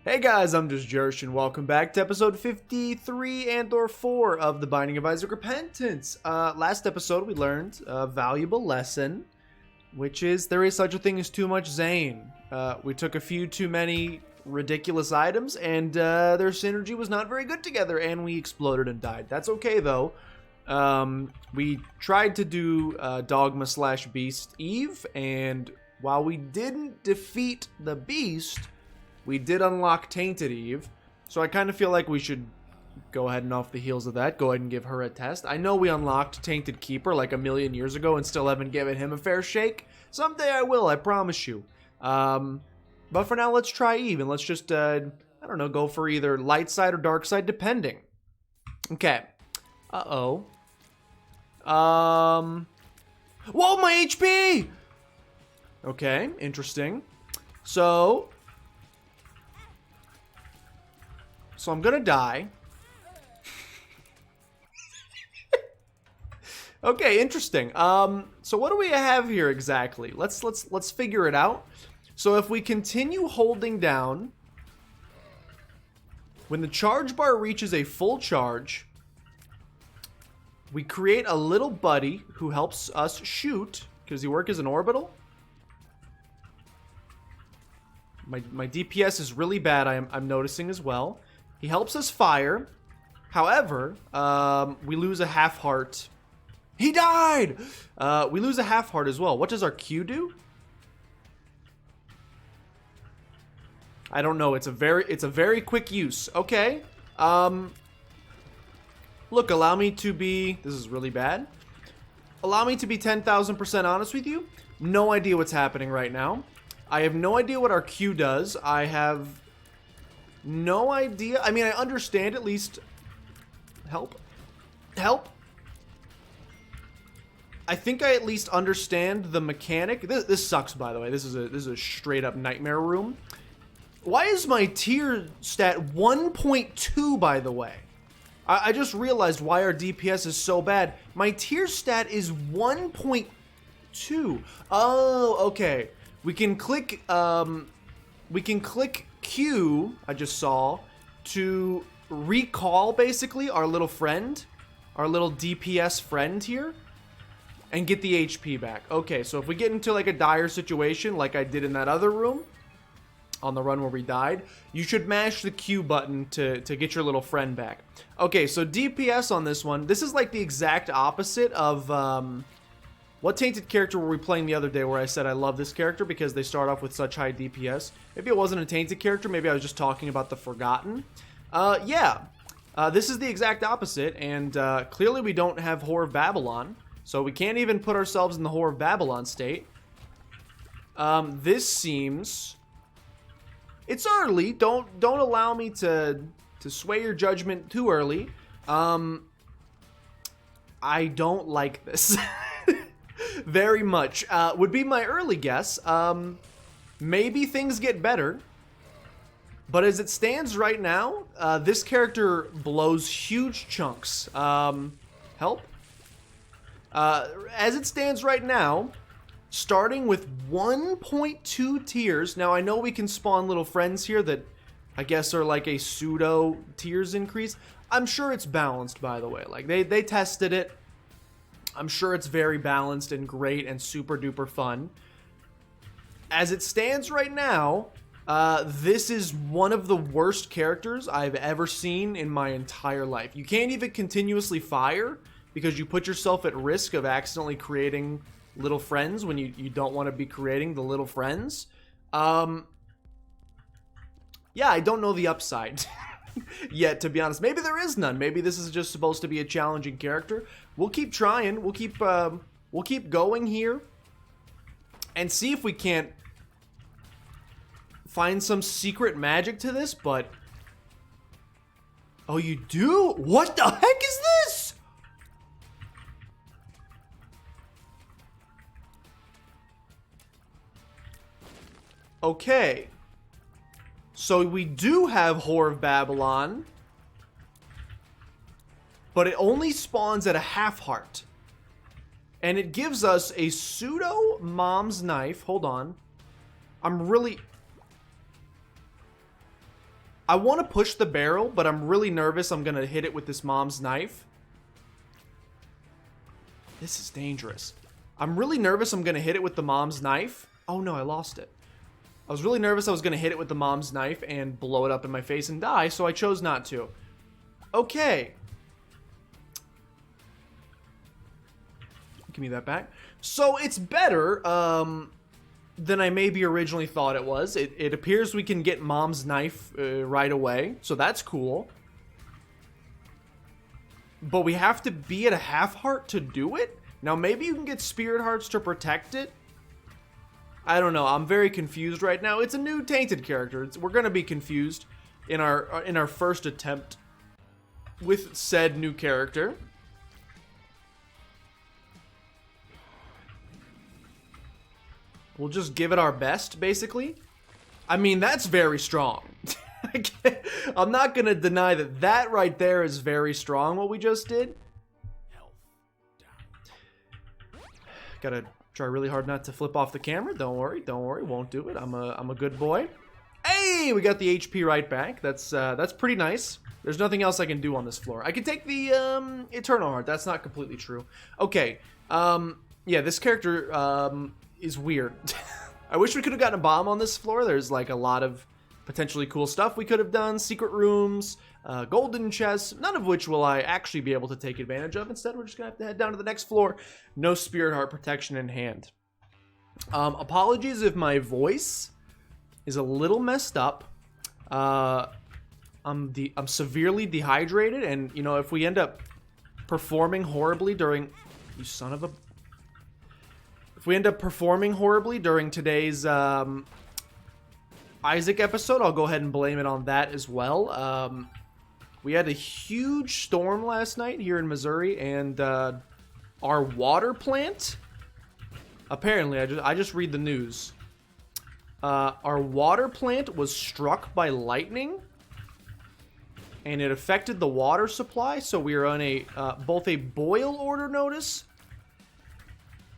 Hey guys, I'm just Jersh, and welcome back to episode 53 and/or 4 of The Binding of Isaac Repentance. Last episode we learned a valuable lesson, which is there is such a thing as too much Zane. We took a few too many ridiculous items, and their synergy was not very good together, and we exploded and died. That's okay though. We tried to do Dogma / Beast Eve, and while we didn't defeat the Beast, we did unlock Tainted Eve, so I kind of feel like we should go ahead and off the heels of that, go ahead and give her a test. I know we unlocked Tainted Keeper like a million years ago and still haven't given him a fair shake. Someday I will, I promise you. But for now, let's try Eve, and let's just, I don't know, go for either light side or dark side, depending. Okay. Uh-oh. Whoa, my HP! Okay, interesting. So I'm gonna die. Okay, interesting. So what do we have here exactly? Let's figure it out. So if we continue holding down, when the charge bar reaches a full charge, we create a little buddy who helps us shoot. Does he work as an orbital? My DPS is really bad, I'm noticing as well. He helps us fire. However, we lose a half heart. He died! We lose a half heart as well. What does our Q do? I don't know. It's a very quick use. Okay. Look, allow me to be... This is really bad. Allow me to be 10,000% honest with you. No idea what's happening right now. I have no idea what our Q does. I have no idea. I mean, I understand at least. Help. Help. I think I at least understand the mechanic. This sucks, by the way. This is a straight up nightmare room. Why is my tier stat 1.2, by the way? I just realized why our DPS is so bad. My tier stat is 1.2. Oh, okay. We can click Q, I just saw, to recall basically our little friend, our little DPS friend here, and get the HP back. Okay, so if we get into like a dire situation like I did in that other room, on the run where we died, you should mash the Q button to get your little friend back. Okay, so DPS on this one, this is like the exact opposite of, what Tainted character were we playing the other day where I said I love this character because they start off with such high DPS? Maybe it wasn't a Tainted character, maybe I was just talking about the Forgotten. This is the exact opposite, and clearly we don't have Whore of Babylon, so we can't even put ourselves in the Whore of Babylon state. This seems... It's early, don't allow me to sway your judgment too early. I don't like this. Very much. Would be my early guess. Maybe things get better. But as it stands right now, this character blows huge chunks. Help? As it stands right now, starting with 1.2 tiers. Now, I know we can spawn little friends here that I guess are like a pseudo tiers increase. I'm sure it's balanced, by the way. Like, they tested it. I'm sure it's very balanced and great and super duper fun. As it stands right now, this is one of the worst characters I've ever seen in my entire life. You can't even continuously fire because you put yourself at risk of accidentally creating little friends when you don't want to be creating the little friends. Yeah, I don't know the upside yet, to be honest. Maybe there is none. Maybe this is just supposed to be a challenging character. We'll keep trying. We'll keep going here and see if we can't find some secret magic to this, but... Oh, you do? What the heck is this? Okay. So we do have Whore of Babylon, but it only spawns at a half heart. And it gives us a pseudo mom's knife. Hold on. I'm really... I want to push the barrel, but I'm really nervous I'm going to hit it with this mom's knife. This is dangerous. I'm really nervous I'm going to hit it with the mom's knife. Oh no, I lost it. I was really nervous I was going to hit it with the mom's knife and blow it up in my face and die, so I chose not to. Okay. Give me that back. So it's better than I maybe originally thought it was. It appears we can get mom's knife right away, so that's cool. But we have to be at a half heart to do it? Now maybe you can get spirit hearts to protect it? I don't know. I'm very confused right now. It's a new Tainted character. We're gonna be confused in our first attempt with said new character. We'll just give it our best, basically. I mean, that's very strong. I'm not gonna deny that that right there is very strong, what we just did. Gotta try really hard not to flip off the camera. Don't worry, won't do it. I'm a good boy. Hey, we got the HP right back. That's pretty nice. There's nothing else I can do on this floor. I can take the Eternal Heart. That's not completely true. Okay. Yeah, this character is weird. I wish we could have gotten a bomb on this floor. There's like a lot of potentially cool stuff we could have done. Secret rooms, golden chests, none of which will I actually be able to take advantage of. Instead, we're just gonna have to head down to the next floor. No spirit heart protection in hand. Apologies if my voice is a little messed up. I'm severely dehydrated, and you know, if we end up performing horribly during, you son of a, if we end up performing horribly during today's Isaac episode, I'll go ahead and blame it on that as well. We had a huge storm last night here in Missouri, and our water plant, apparently, I just read the news. Our water plant was struck by lightning, and it affected the water supply, so we are on a both a boil order notice.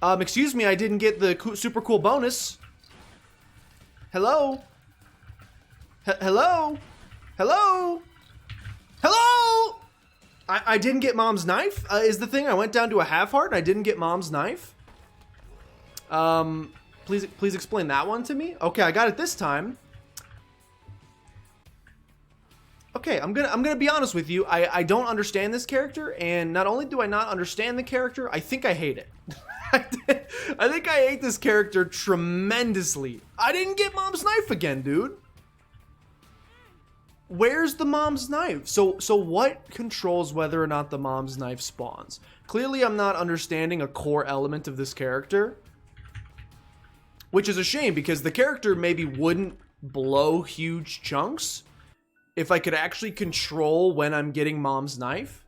Excuse me, I didn't get the super cool bonus. Hello? Hello? Hello? Hello? I didn't get mom's knife, is the thing. I went down to a half heart and I didn't get mom's knife. Please explain that one to me. Okay, I got it this time. Okay, I'm gonna be honest with you. I don't understand this character, and not only do I not understand the character, I think I hate it. I think I hate this character tremendously. I didn't get mom's knife again, dude. Where's the mom's knife? So what controls whether or not the mom's knife spawns? Clearly, I'm not understanding a core element of this character, which is a shame because the character maybe wouldn't blow huge chunks if I could actually control when I'm getting mom's knife.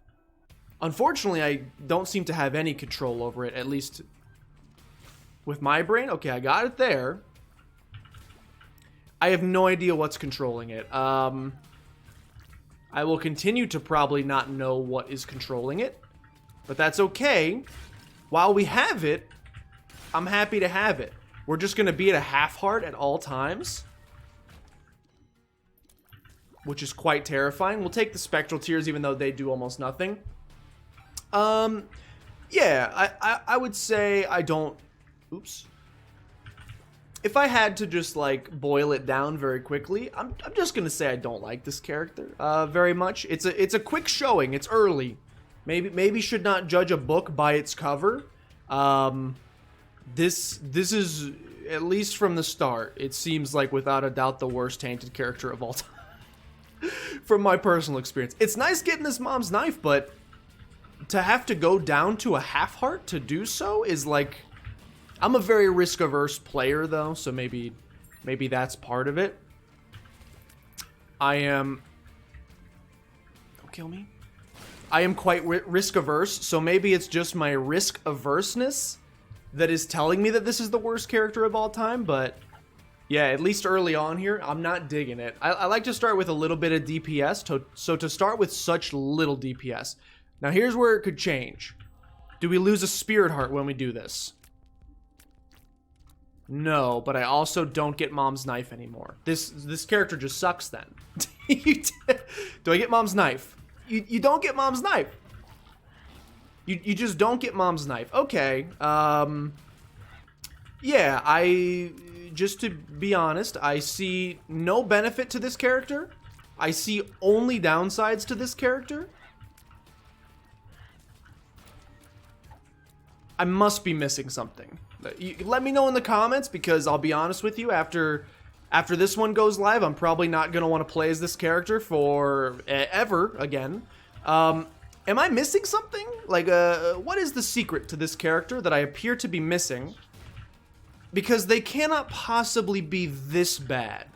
Unfortunately, I don't seem to have any control over it, at least with my brain. Okay, I got it there. I have no idea what's controlling it. I will continue to probably not know what is controlling it, but that's okay. While we have it, I'm happy to have it. We're just going to be at a half heart at all times, which is quite terrifying. We'll take the spectral tears even though they do almost nothing. Yeah, I would say I don't, oops. If I had to just like boil it down very quickly, I'm just gonna say I don't like this character very much. It's a quick showing. It's early. Maybe should not judge a book by its cover. This is, at least from the start, it seems like without a doubt the worst Tainted character of all time. From my personal experience, it's nice getting this mom's knife, but to have to go down to a half heart to do so is like, I'm a very risk-averse player though, so maybe that's part of it. Don't kill me. I am quite risk-averse, so maybe it's just my risk-averseness that is telling me that this is the worst character of all time, but yeah, at least early on here, I'm not digging it. I like to start with a little bit of DPS, so to start with such little DPS. Now here's where it could change. Do we lose a spirit heart when we do this? No, but I also don't get mom's knife anymore. This character just sucks then. Do I get mom's knife? You don't get mom's knife. You just don't get mom's knife. Okay. Yeah, just to be honest, I see no benefit to this character. I see only downsides to this character. I must be missing something. Let me know in the comments, because I'll be honest with you, after this one goes live, I'm probably not going to want to play as this character for ever again. Am I missing something? Like, what is the secret to this character that I appear to be missing? Because they cannot possibly be this bad.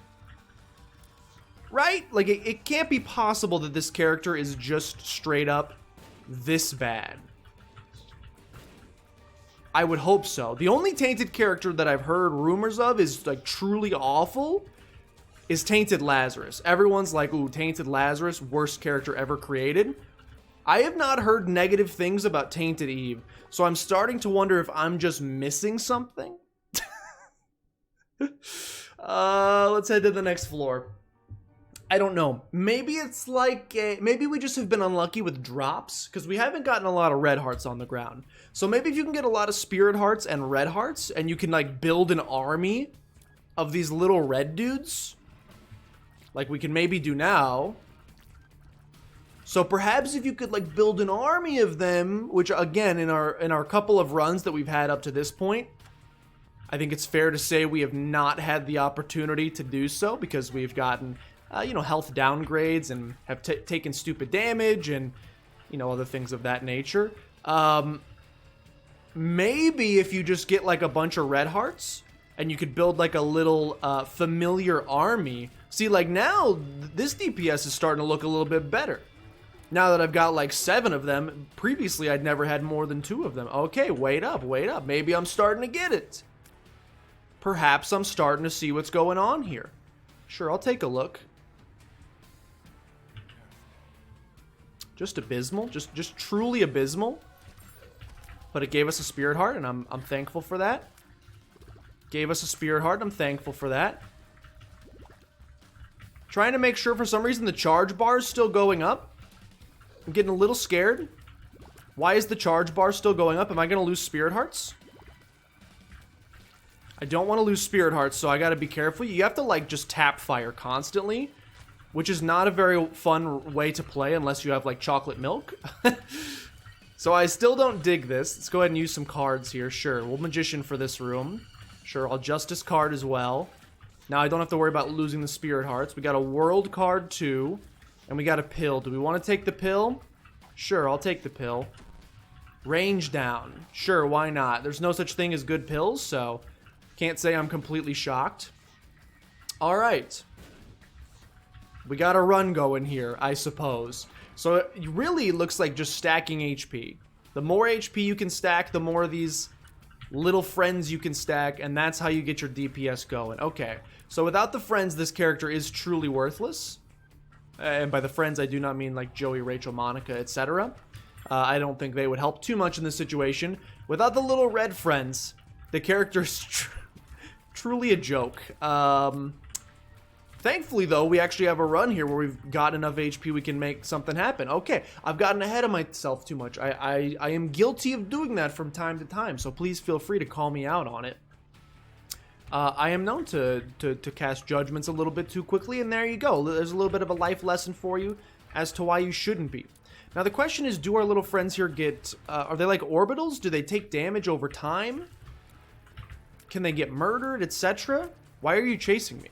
Right? Like, it can't be possible that this character is just straight up this bad. I would hope so. The only Tainted character that I've heard rumors of is, like, truly awful is Tainted Lazarus. Everyone's like, ooh, Tainted Lazarus, worst character ever created. I have not heard negative things about Tainted Eve, so I'm starting to wonder if I'm just missing something. Let's head to the next floor. I don't know. Maybe it's like, maybe we just have been unlucky with drops, because we haven't gotten a lot of red hearts on the ground. So maybe if you can get a lot of spirit hearts and red hearts, and you can, like, build an army of these little red dudes, like we can maybe do now. So perhaps if you could, like, build an army of them, which again, in our couple of runs that we've had up to this point, I think it's fair to say we have not had the opportunity to do so, because we've gotten, you know, health downgrades and have taken stupid damage and, you know, other things of that nature. Maybe if you just get, like, a bunch of red hearts and you could build, like, a little familiar army. See, like, now this DPS is starting to look a little bit better. Now that I've got, like, 7 of them, previously I'd never had more than 2 of them. Okay, wait up, wait up. Maybe I'm starting to get it. Perhaps I'm starting to see what's going on here. Sure, I'll take a look. Just abysmal, just truly abysmal. But it gave us a spirit heart, and I'm thankful for that. Gave us a spirit heart, and I'm thankful for that. Trying to make sure, for some reason, the charge bar is still going up. I'm getting a little scared. Why is the charge bar still going up? Am I going to lose spirit hearts? I don't want to lose spirit hearts, so I got to be careful. You have to, like, just tap fire constantly, which is not a very fun way to play unless you have, like, chocolate milk. So I still don't dig this. Let's go ahead and use some cards here. Sure, we'll Magician for this room. Sure, I'll Justice card as well. Now I don't have to worry about losing the Spirit Hearts. We got a World card too, and we got a pill. Do we want to take the pill? Sure, I'll take the pill. Range down. Sure, why not? There's no such thing as good pills, so can't say I'm completely shocked. All right. We got a run going here, I suppose. So it really looks like just stacking HP. The more HP you can stack, the more of these little friends you can stack, and that's how you get your DPS going. Okay, so without the friends, this character is truly worthless. And by the friends, I do not mean like Joey, Rachel, Monica, etc. I don't think they would help too much in this situation. Without the little red friends, the character is truly a joke. Thankfully, though, we actually have a run here where we've got enough HP we can make something happen. Okay, I've gotten ahead of myself too much. I am guilty of doing that from time to time, so please feel free to call me out on it. I am known to cast judgments a little bit too quickly, and there you go. There's a little bit of a life lesson for you as to why you shouldn't be. Now, the question is, do our little friends here get... are they like orbitals? Do they take damage over time? Can they get murdered, etc.? Why are you chasing me?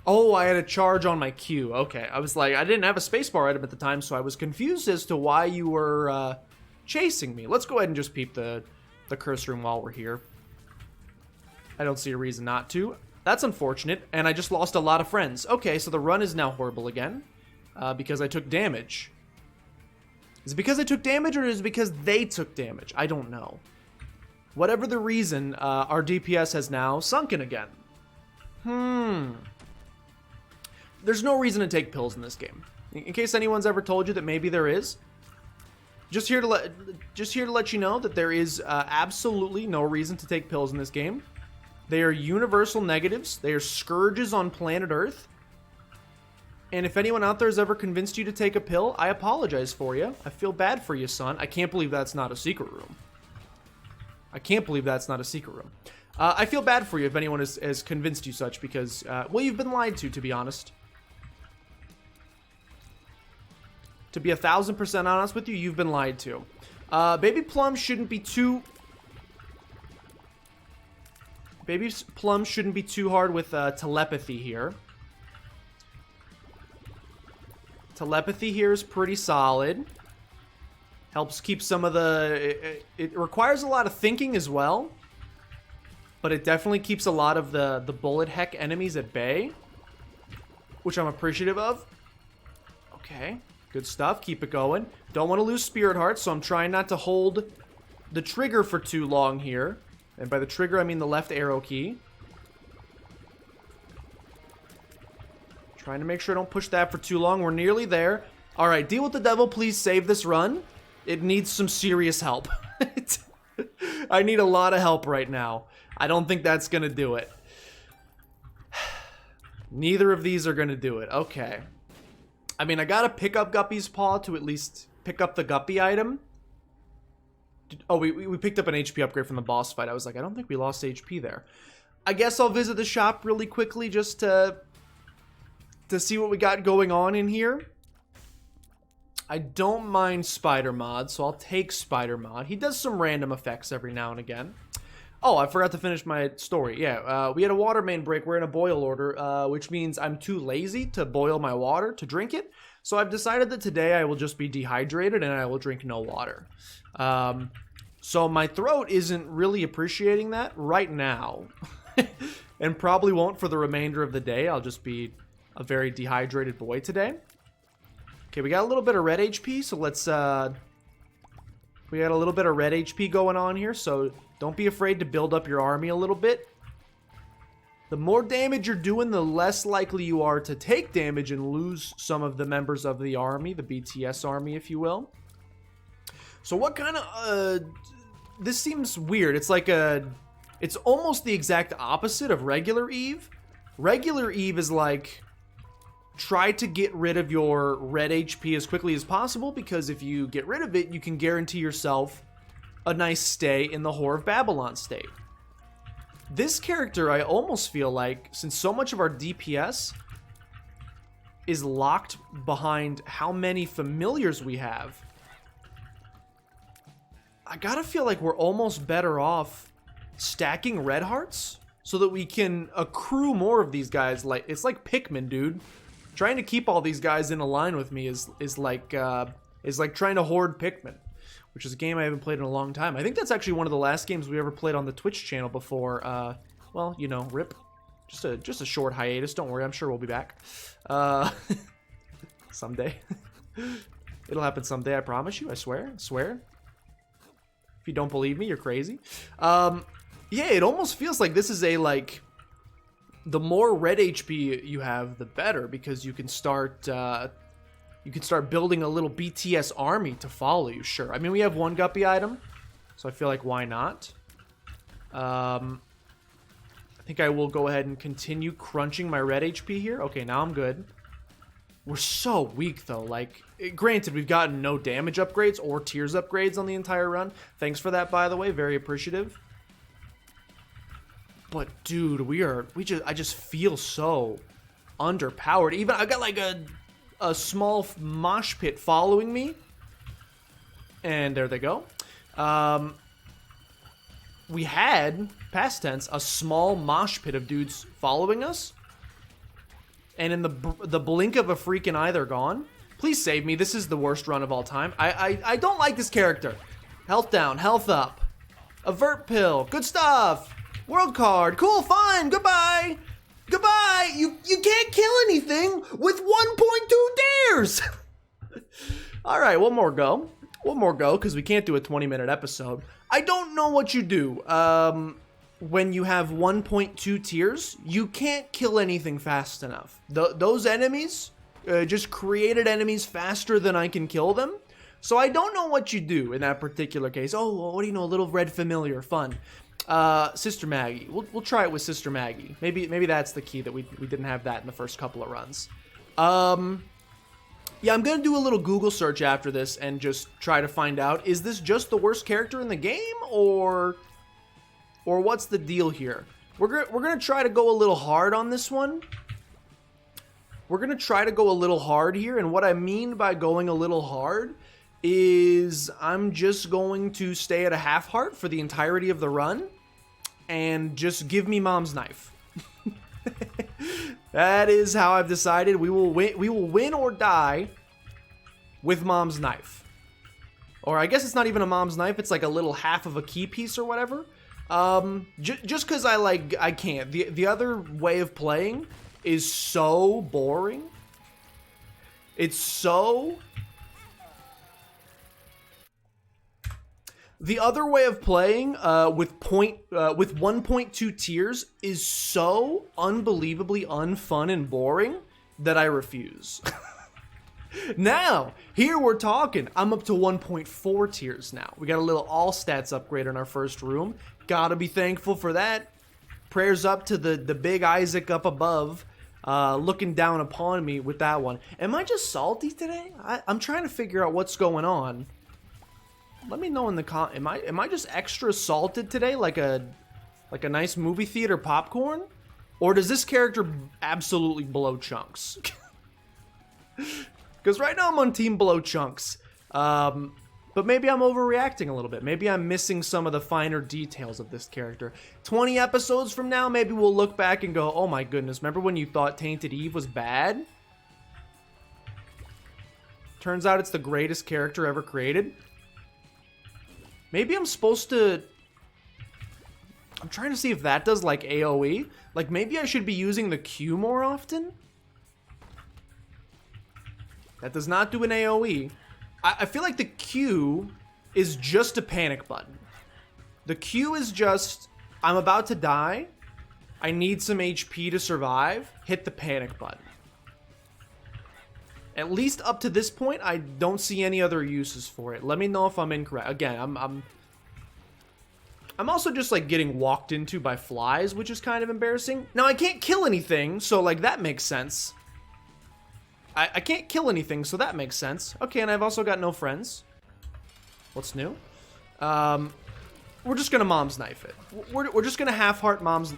Oh, I had a charge on my Q. Okay, I was like, I didn't have a spacebar item at the time, so I was confused as to why you were chasing me. Let's go ahead and just peep the curse room while we're here. I don't see a reason not to. That's unfortunate, and I just lost a lot of friends. Okay, so the run is now horrible again, because I took damage. Is it because I took damage, or is it because they took damage? I don't know. Whatever the reason, our DPS has now sunken again. There's no reason to take pills in this game. In case anyone's ever told you that maybe there is, just here to let you know that there is absolutely no reason to take pills in this game. They are universal negatives. They are scourges on planet Earth. And if anyone out there has ever convinced you to take a pill, I apologize for you. I feel bad for you, son. I can't believe that's not a secret room. I can't believe that's not a secret room. I feel bad for you if anyone has convinced you such because, well, you've been lied to be honest. To be 1,000% honest with you, you've been lied to. Baby Plum shouldn't be too... Baby Plum shouldn't be too hard with telepathy here. Telepathy here is pretty solid. Helps keep some of the... It requires a lot of thinking as well. But it definitely keeps a lot of the bullet heck enemies at bay. Which I'm appreciative of. Okay. Good stuff. Keep it going. Don't want to lose Spirit Hearts, so I'm trying not to hold the trigger for too long here. And by the trigger, I mean the left arrow key. Trying to make sure I don't push that for too long. We're nearly there. All right, deal with the devil. Please save this run. It needs some serious help. I need a lot of help right now. I don't think that's going to do it. Neither of these are going to do it. Okay. I mean, I got to pick up Guppy's Paw to at least pick up the Guppy item. Oh, we picked up an HP upgrade from the boss fight. I was like, I don't think we lost HP there. I guess I'll visit the shop really quickly just to see what we got going on in here. I don't mind Spider Mod, so I'll take Spider Mod. He does some random effects every now and again. Oh, I forgot to finish my story. Yeah, we had a water main break. We're in a boil order, which means I'm too lazy to boil my water to drink it. So I've decided that today I will just be dehydrated and I will drink no water. So my throat isn't really appreciating that right now. And probably won't for the remainder of the day. I'll just be a very dehydrated boy today. Okay, we got a little bit of red HP, so let's... we got a little bit of red HP going on here, so don't be afraid to build up your army a little bit. The more damage you're doing, the less likely you are to take damage and lose some of the members of the army, the BTS army, if you will. So what kind of... this seems weird. It's like a... It's almost the exact opposite of regular Eve. Regular Eve is like... Try to get rid of your red HP as quickly as possible, because if you get rid of it, you can guarantee yourself a nice stay in the Whore of Babylon state. This character, I almost feel like, since so much of our DPS is locked behind how many familiars we have, I gotta feel like we're almost better off stacking red hearts so that we can accrue more of these guys. Like, it's like Pikmin, dude. Trying to keep all these guys in a line with me is like trying to hoard Pikmin, which is a game I haven't played in a long time. I think that's actually one of the last games we ever played on the Twitch channel before. Well, you know, rip. Just a short hiatus. Don't worry, I'm sure we'll be back. Someday. It'll happen someday. I promise you. I swear. I swear. If you don't believe me, you're crazy. Yeah, it almost feels like this is a like. The more red HP you have, the better, because you can start building a little BTS army to follow you. Sure, I mean we have one Guppy item, so I feel like why not? I think I will go ahead and continue crunching my red HP here. Okay, now I'm good. We're so weak though. Like, granted, we've gotten no damage upgrades or tears upgrades on the entire run. Thanks for that, by the way. Very appreciative. But dude, I just feel so underpowered. Even I got like a small mosh pit following me. And there they go. We had, past tense, a small mosh pit of dudes following us. And in the blink of a freaking eye, they're gone. Please save me. This is the worst run of all time. I don't like this character. Health down, health up. Avert pill. Good stuff. World card. Cool, fine. Goodbye. Goodbye. You can't kill anything with 1.2 dares. All right, one more go. One more go, because we can't do a 20-minute episode. I don't know what you do. When you have 1.2 tiers, you can't kill anything fast enough. Those enemies just created enemies faster than I can kill them. So I don't know what you do in that particular case. Oh, well, what do you know? A little red familiar. Fun. Sister Maggie. We'll try it with Sister Maggie. Maybe that's the key, that we didn't have that in the first couple of runs. Yeah, I'm gonna do a little Google search after this and just try to find out, is this just the worst character in the game, or what's the deal here? We're gonna try to go a little hard on this one. We're gonna try to go a little hard here, and what I mean by going a little hard is I'm just going to stay at a half heart for the entirety of the run and just give me Mom's knife. That is how I've decided. We will win or die with Mom's knife. Or I guess it's not even a Mom's knife, it's like a little half of a key piece or whatever. Just because I can't. The other way of playing is so boring. It's so... The other way of playing with 1.2 tiers is so unbelievably unfun and boring that I refuse. Now, here we're talking. I'm up to 1.4 tiers now. We got a little all stats upgrade in our first room. Gotta be thankful for that. Prayers up to the big Isaac up above, looking down upon me with that one. Am I just salty today? I'm trying to figure out what's going on. Let me know in the am I just extra salted today, like a nice movie theater popcorn, or does this character absolutely blow chunks? Because right now I'm on team blow chunks, but maybe I'm overreacting a little bit. Maybe I'm missing some of the finer details of this character. 20 episodes from now, maybe we'll look back and go, oh my goodness, remember when you thought Tainted Eve was bad? Turns out it's the greatest character ever created. Maybe I'm supposed to... I'm trying to see if that does, like, AoE. Like, maybe I should be using the Q more often? That does not do an AoE. I feel like the Q is just a panic button. The Q is just, I'm about to die. I need some HP to survive. Hit the panic button. At least up to this point, I don't see any other uses for it. Let me know if I'm incorrect. Again, I'm also just like getting walked into by flies, which is kind of embarrassing. Now I can't kill anything, so like that makes sense. I can't kill anything, so that makes sense. Okay, and I've also got no friends. What's new? We're just gonna Mom's knife it. We're just gonna half heart Mom's.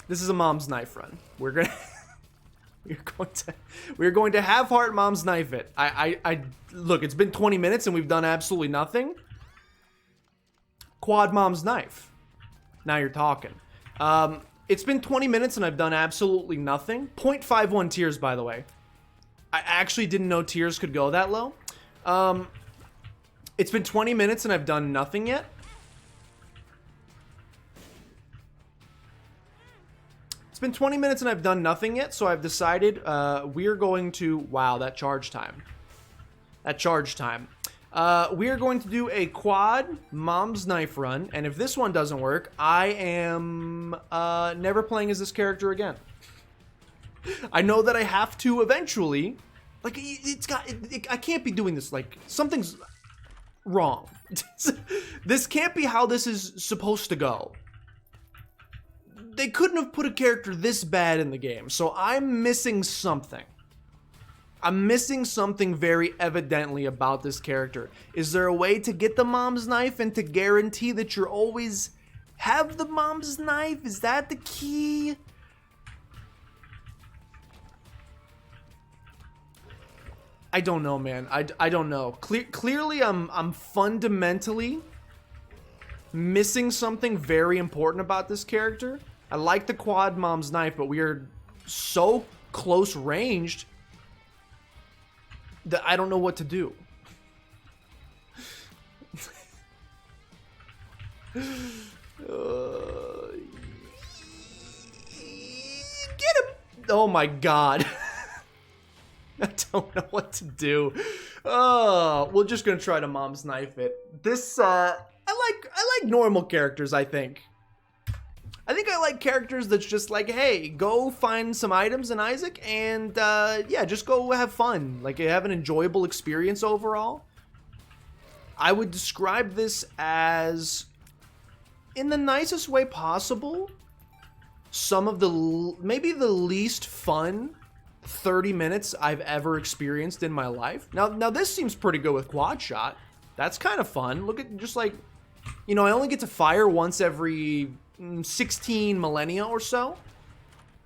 This is a Mom's knife run. We're going to half heart Mom's knife it. I look, it's been 20 minutes and we've done absolutely nothing. Quad Mom's knife. Now you're talking. It's been 20 minutes and I've done absolutely nothing. 0.51 tiers, by the way. I actually didn't know tiers could go that low. It's been 20 minutes and I've done nothing yet. It's been 20 minutes and I've done nothing yet, so I've decided we're going to... Wow, that charge time. We are going to do a quad Mom's knife run, and if this one doesn't work, I am never playing as this character again. I know that I have to eventually. Like, I can't be doing this. Like, something's wrong. This can't be how this is supposed to go. They couldn't have put a character this bad in the game, so I'm missing something. I'm missing something very evidently about this character. Is there a way to get the Mom's knife and to guarantee that you always have the Mom's knife? Is that the key? I don't know, man. I don't know. Clearly, I'm fundamentally missing something very important about this character. I like the quad Mom's knife, but we are so close ranged that I don't know what to do. Get him! Oh my god. I don't know what to do. Oh, we're just gonna try to Mom's knife it. This, I like normal characters, I think. I think I like characters that's just like, hey, go find some items in Isaac and yeah, just go have fun. Like, have an enjoyable experience overall. I would describe this as, in the nicest way possible, some of the, maybe the least fun 30 minutes I've ever experienced in my life. Now this seems pretty good with quad shot. That's kind of fun. Look at, just like, you know, I only get to fire once every 16 millennia or so,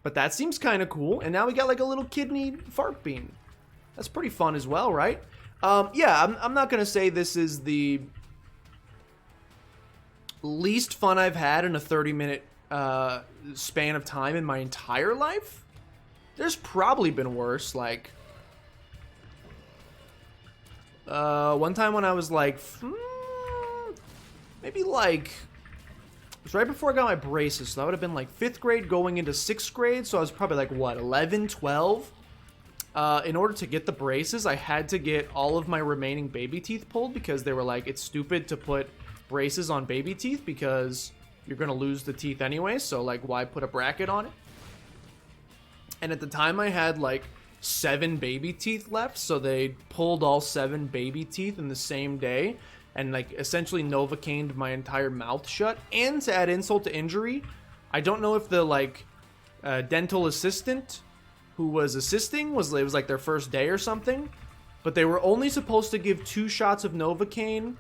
but that seems kind of cool. And now we got like a little kidney fart bean. That's pretty fun as well, right? Yeah, I'm not gonna say this is the least fun I've had in a 30-minute span of time in my entire life. There's probably been worse. Like one time when I was like maybe like, it was right before I got my braces, so that would have been like 5th grade going into 6th grade, so I was probably like, what, 11, 12? In order to get the braces, I had to get all of my remaining baby teeth pulled because they were like, it's stupid to put braces on baby teeth because you're going to lose the teeth anyway, so like, why put a bracket on it? And at the time, I had like 7 baby teeth left, so they pulled all 7 baby teeth in the same day and like essentially Novocained my entire mouth shut. And to add insult to injury, I don't know if the like dental assistant who was assisting it was like their first day or something, but they were only supposed to give 2 shots of Novocaine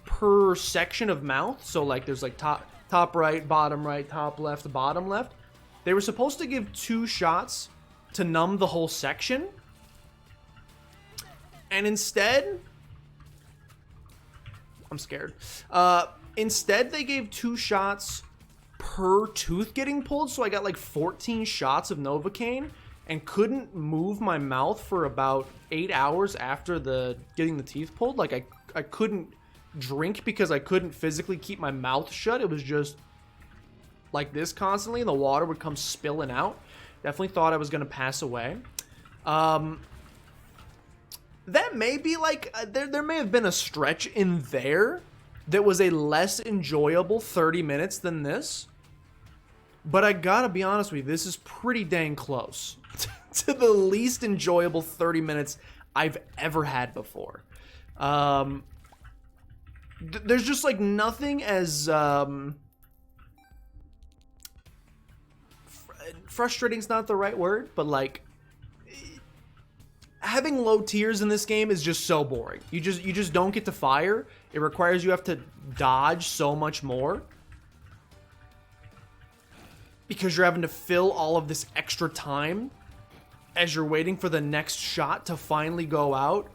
per section of mouth. So like there's like top right, bottom right, top left, bottom left. They were supposed to give 2 shots to numb the whole section, and instead, I'm scared. Instead, they gave 2 shots per tooth getting pulled, so I got like 14 shots of Novocaine and couldn't move my mouth for about 8 hours after getting the teeth pulled. Like I couldn't drink because I couldn't physically keep my mouth shut. It was just like this constantly, and the water would come spilling out. Definitely thought I was gonna pass away. That may be like, there may have been a stretch in there that was a less enjoyable 30 minutes than this. But I gotta be honest with you, this is pretty dang close to the least enjoyable 30 minutes I've ever had before. There's just like nothing as frustrating's not the right word, but like having low tiers in this game is just so boring. You just don't get to fire. It requires you have to dodge so much more because you're having to fill all of this extra time as you're waiting for the next shot to finally go out.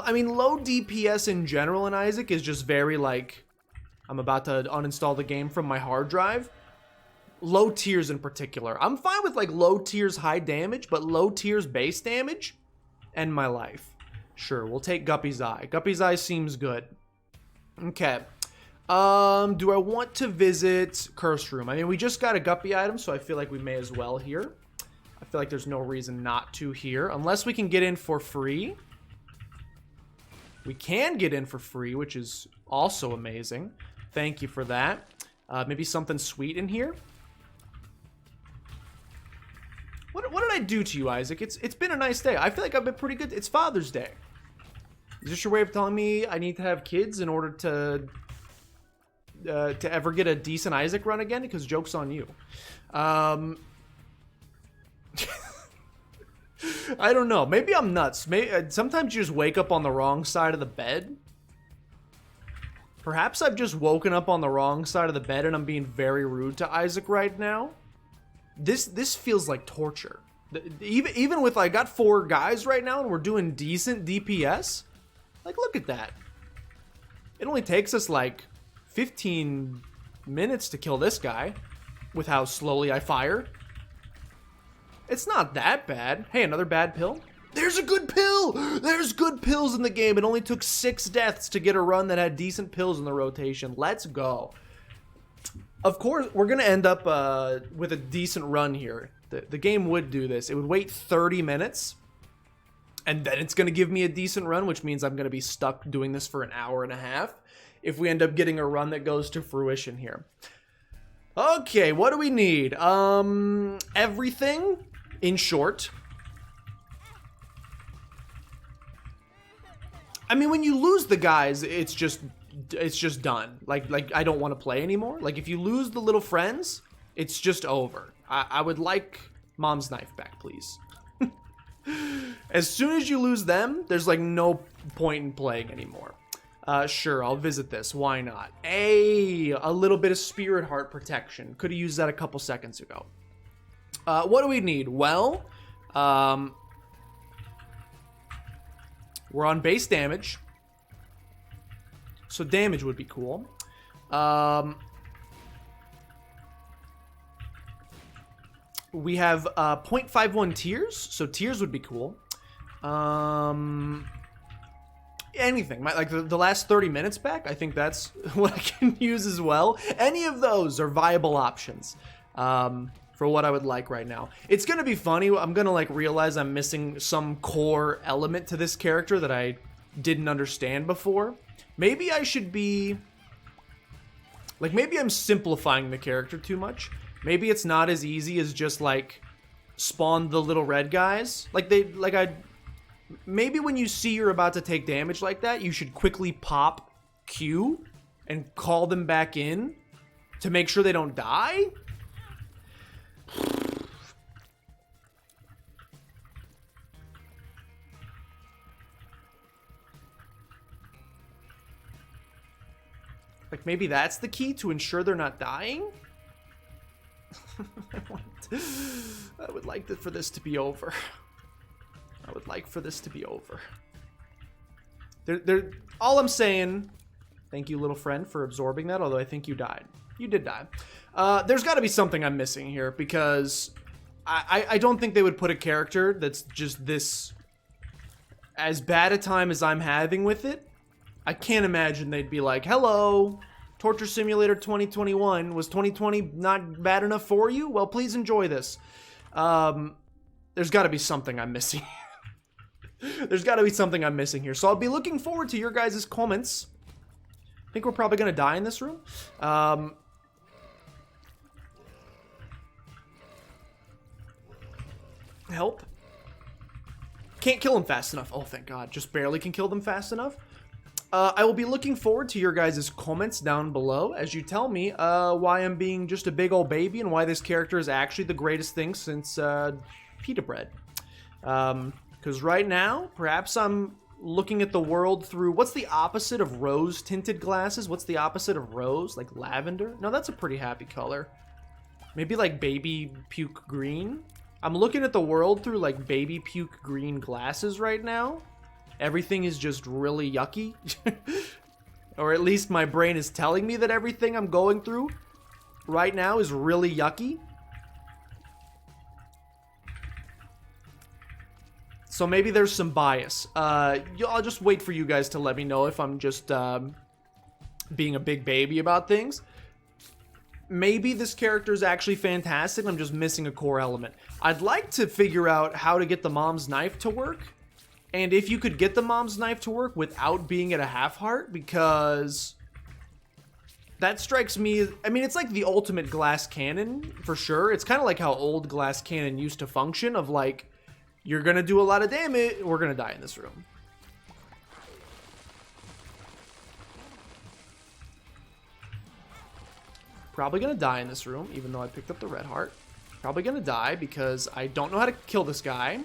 I mean, low DPS in general in Isaac is just very like, I'm about to uninstall the game from my hard drive. Low tiers in particular. I'm fine with like low tiers high damage, but low tiers base damage, end my life. Sure, we'll take Guppy's Eye. Guppy's Eye seems good. Okay. Do I want to visit Curse Room? I mean, we just got a Guppy item, so I feel like we may as well here. I feel like there's no reason not to here, unless we can get in for free. We can get in for free, which is also amazing. Thank you for that. Maybe something sweet in here. What did I do to you, Isaac? It's been a nice day. I feel like I've been pretty good. It's Father's Day. Is this your way of telling me I need to have kids in order to ever get a decent Isaac run again? Because joke's on you. I don't know. Maybe I'm nuts. Sometimes you just wake up on the wrong side of the bed. Perhaps I've just woken up on the wrong side of the bed and I'm being very rude to Isaac right now. This feels like torture. Even with, I got 4 guys right now and we're doing decent DPS. Like, look at that. It only takes us like 15 minutes to kill this guy with how slowly I fire. It's not that bad. Hey, another bad pill? There's a good pill! There's good pills in the game. It only took 6 deaths to get a run that had decent pills in the rotation. Let's go. Of course, we're going to end up with a decent run here. The game would do this. It would wait 30 minutes, and then it's going to give me a decent run, which means I'm going to be stuck doing this for an hour and a half if we end up getting a run that goes to fruition here. Okay, what do we need? Everything, in short. I mean, when you lose the guys, it's just done. Like I don't want to play anymore. Like, if you lose the little friends, it's just over. I would like Mom's knife back, please. As soon as you lose them, there's like no point in playing anymore. Sure, I'll visit this. Why not? A little bit of spirit heart protection. Could have used that a couple seconds ago. What do we need? Well, we're on base damage, so damage would be cool. We have 0.51 tears, so tears would be cool. Anything, like the last 30 minutes back, I think that's what I can use as well. Any of those are viable options for what I would like right now. It's gonna be funny. I'm gonna like realize I'm missing some core element to this character that I didn't understand before. Maybe I should be like, maybe I'm simplifying the character too much. Maybe it's not as easy as just like spawn the little red guys. Maybe when you see you're about to take damage like that, you should quickly pop Q and call them back in to make sure they don't die. Like, maybe that's the key to ensure they're not dying? I would like for this to be over. I would like for this to be over. All I'm saying, thank you, little friend, for absorbing that, although I think you died. You did die. There's got to be something I'm missing here, because I don't think they would put a character that's just this, as bad a time as I'm having with it. I can't imagine they'd be like, hello, Torture Simulator 2021. Was 2020 not bad enough for you? Well, please enjoy this. There's got to be something I'm missing. There's got to be something I'm missing here. So I'll be looking forward to your guys' comments. I think we're probably going to die in this room. Help. Can't kill them fast enough. Oh, thank God. Just barely can kill them fast enough. I will be looking forward to your guys' comments down below as you tell me why I'm being just a big old baby and why this character is actually the greatest thing since pita bread. Because right now, perhaps I'm looking at the world through... What's the opposite of rose tinted glasses? What's the opposite of rose? Like lavender? No, that's a pretty happy color. Maybe like baby puke green? I'm looking at the world through like baby puke green glasses right now. Everything is just really yucky. Or at least my brain is telling me that everything I'm going through right now is really yucky. So maybe there's some bias. I'll just wait for you guys to let me know if I'm just being a big baby about things. Maybe this character is actually fantastic. I'm just missing a core element. I'd like to figure out how to get the mom's knife to work. And if you could get the mom's knife to work without being at a half heart, because that strikes me... I mean, it's like the ultimate glass cannon, for sure. It's kind of like how old glass cannon used to function, of like, you're going to do a lot of damage, we're going to die in this room. Probably going to die in this room, even though I picked up the red heart. Probably going to die because I don't know how to kill this guy.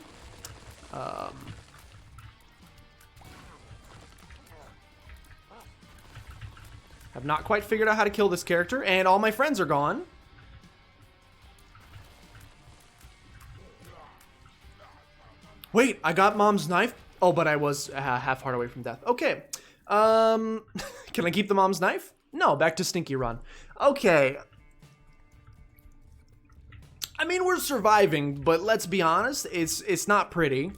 I've not quite figured out how to kill this character, and all my friends are gone. Wait, I got mom's knife? Oh, but I was half heart away from death. Okay. Can I keep the mom's knife? No, back to Stinky Run. Okay. I mean, we're surviving, but let's be honest, it's not pretty.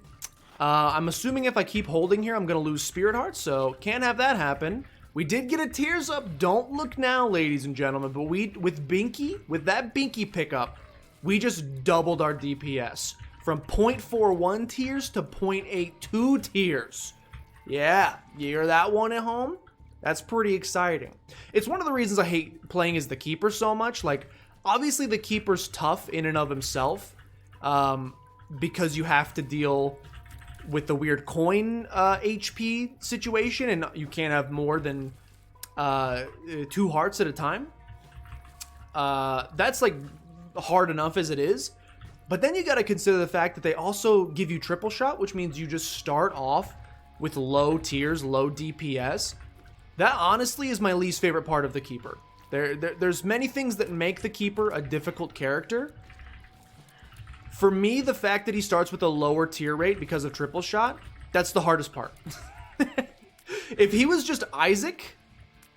I'm assuming if I keep holding here, I'm going to lose Spirit Hearts, so can't have that happen. We did get a Tears Up. Don't look now, ladies and gentlemen, but with that Binky pickup, we just doubled our DPS from 0.41 tears to 0.82 tears. Yeah, you hear that one at home? That's pretty exciting. It's one of the reasons I hate playing as the Keeper so much. Like, Obviously, the Keeper's tough in and of himself, because you have to deal with the weird coin HP situation, and you can't have more than 2 hearts at a time. That's like hard enough as it is. But then you got to consider the fact that they also give you triple shot, which means you just start off with low tiers, low DPS. That honestly is my least favorite part of the Keeper. There's many things that make the Keeper a difficult character. For me, the fact that he starts with a lower tier rate because of triple shot, that's the hardest part. If he was just Isaac,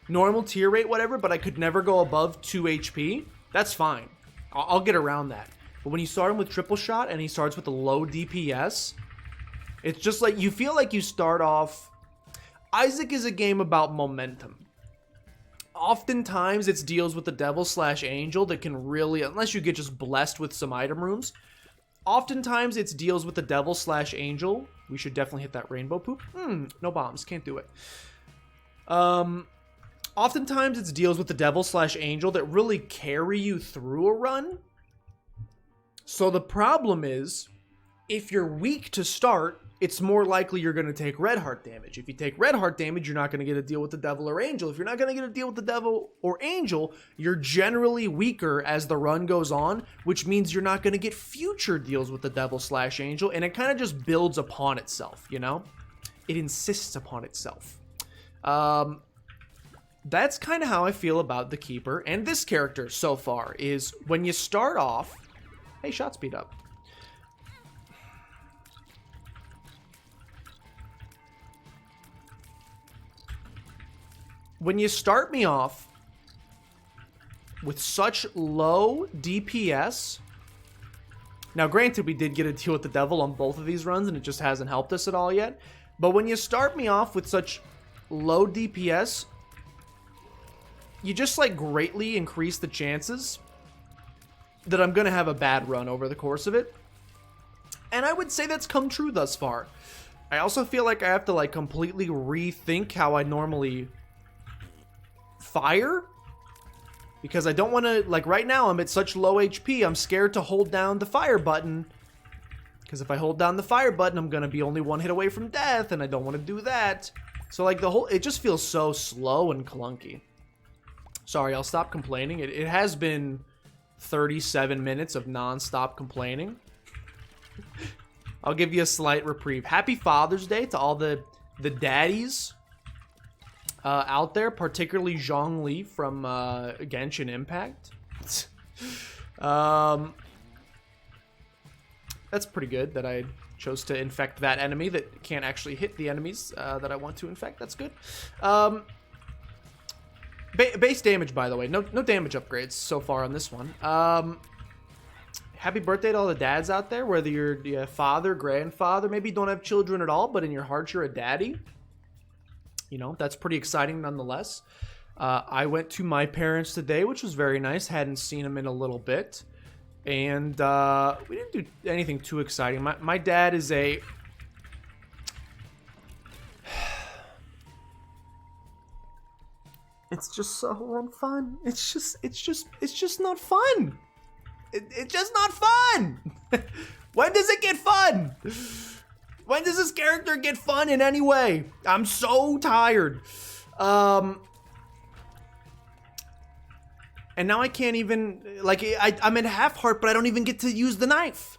normal tier rate, whatever, but I could never go above 2 HP, that's fine. I'll get around that. But when you start him with triple shot and he starts with a low DPS, it's just like you feel like you start off... Isaac is a game about momentum. Oftentimes, it's deals with the devil/angel that can really, unless you get just blessed with some item rooms, oftentimes it's deals with the devil/angel. We should definitely hit that rainbow poop. No bombs, can't do it. Oftentimes it's deals with the devil/angel that really carry you through a run. So the problem is, if you're weak to start, it's more likely you're going to take red heart damage. If you take red heart damage, you're not going to get a deal with the devil or angel. If you're not going to get a deal with the devil or angel, you're generally weaker as the run goes on, which means you're not going to get future deals with the devil/angel, and it kind of just builds upon itself, you know? It insists upon itself. That's kind of how I feel about the Keeper and this character so far, is when you start off... Hey, shot speed up. When you start me off with such low DPS, now granted we did get a deal with the devil on both of these runs and it just hasn't helped us at all yet, but when you start me off with such low DPS, you just like greatly increase the chances that I'm gonna have a bad run over the course of it. And I would say that's come true thus far. I also feel like I have to like completely rethink how I normally fire, because I don't want to, like right now I'm at such low HP, I'm scared to hold down the fire button, because if I hold down the fire button I'm gonna be only 1 hit away from death, and I don't want to do that. So like it just feels so slow and clunky. Sorry, I'll stop complaining. It has been 37 minutes of non-stop complaining. I'll give you a slight reprieve. Happy Father's Day to all the daddies out there, particularly Zhongli from Genshin Impact. That's pretty good that I chose to infect that enemy that can't actually hit the enemies that I want to infect. That's good. Base damage, by the way. No damage upgrades so far on this one. Happy birthday to all the dads out there, whether you're a father, grandfather, maybe you don't have children at all, but in your heart you're a daddy. You know, that's pretty exciting nonetheless. I went to my parents today, which was very nice. Hadn't seen them in a little bit. And we didn't do anything too exciting. My dad is a... It's just so unfun. It's just not fun. It's just not fun. When does it get fun? When does this character get fun in any way? I'm so tired. And now I can't even, like, I'm at half heart, but I don't even get to use the knife.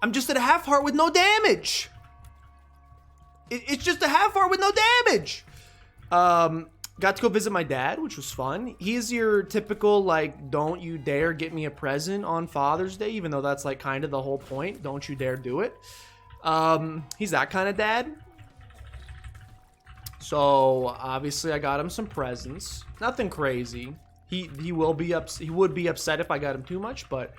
I'm just at a half heart with no damage. It's just a half heart with no damage. Got to go visit my dad, which was fun. He's your typical, like, don't you dare get me a present on Father's Day, even though that's, like, kind of the whole point. Don't you dare do it. He's that kind of dad. So, obviously, I got him some presents. Nothing crazy. He would be upset if I got him too much, but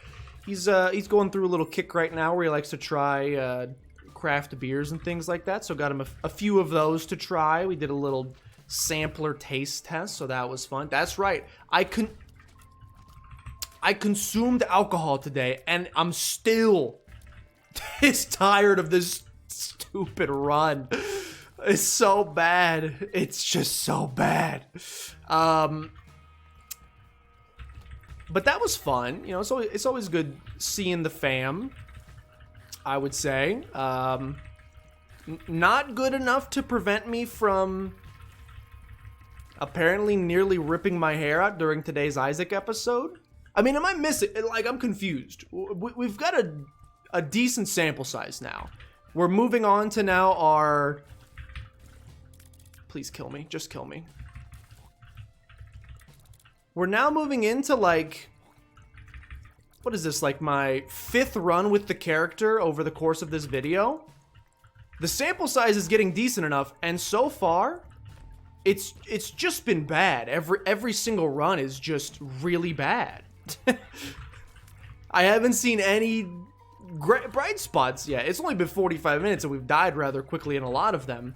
he's going through a little kick right now where he likes to try craft beers and things like that. So got him a few of those to try. We did a little sampler taste test, so that was fun. That's right. I consumed alcohol today, and I'm still tired of this stupid run. It's so bad. It's just so bad. But that was fun. You know, it's always good seeing the fam, I would say. Not good enough to prevent me from apparently nearly ripping my hair out during today's Isaac episode. I mean, am I missing? Like, I'm confused. We've got a decent sample size now. We're moving on to now our... Please kill me. Just kill me. We're now moving into, like... What is this? Like, my 5th run with the character over the course of this video? The sample size is getting decent enough, and so far... It's just been bad. Every single run is just really bad. I haven't seen any bright spots yet. It's only been 45 minutes and we've died rather quickly in a lot of them.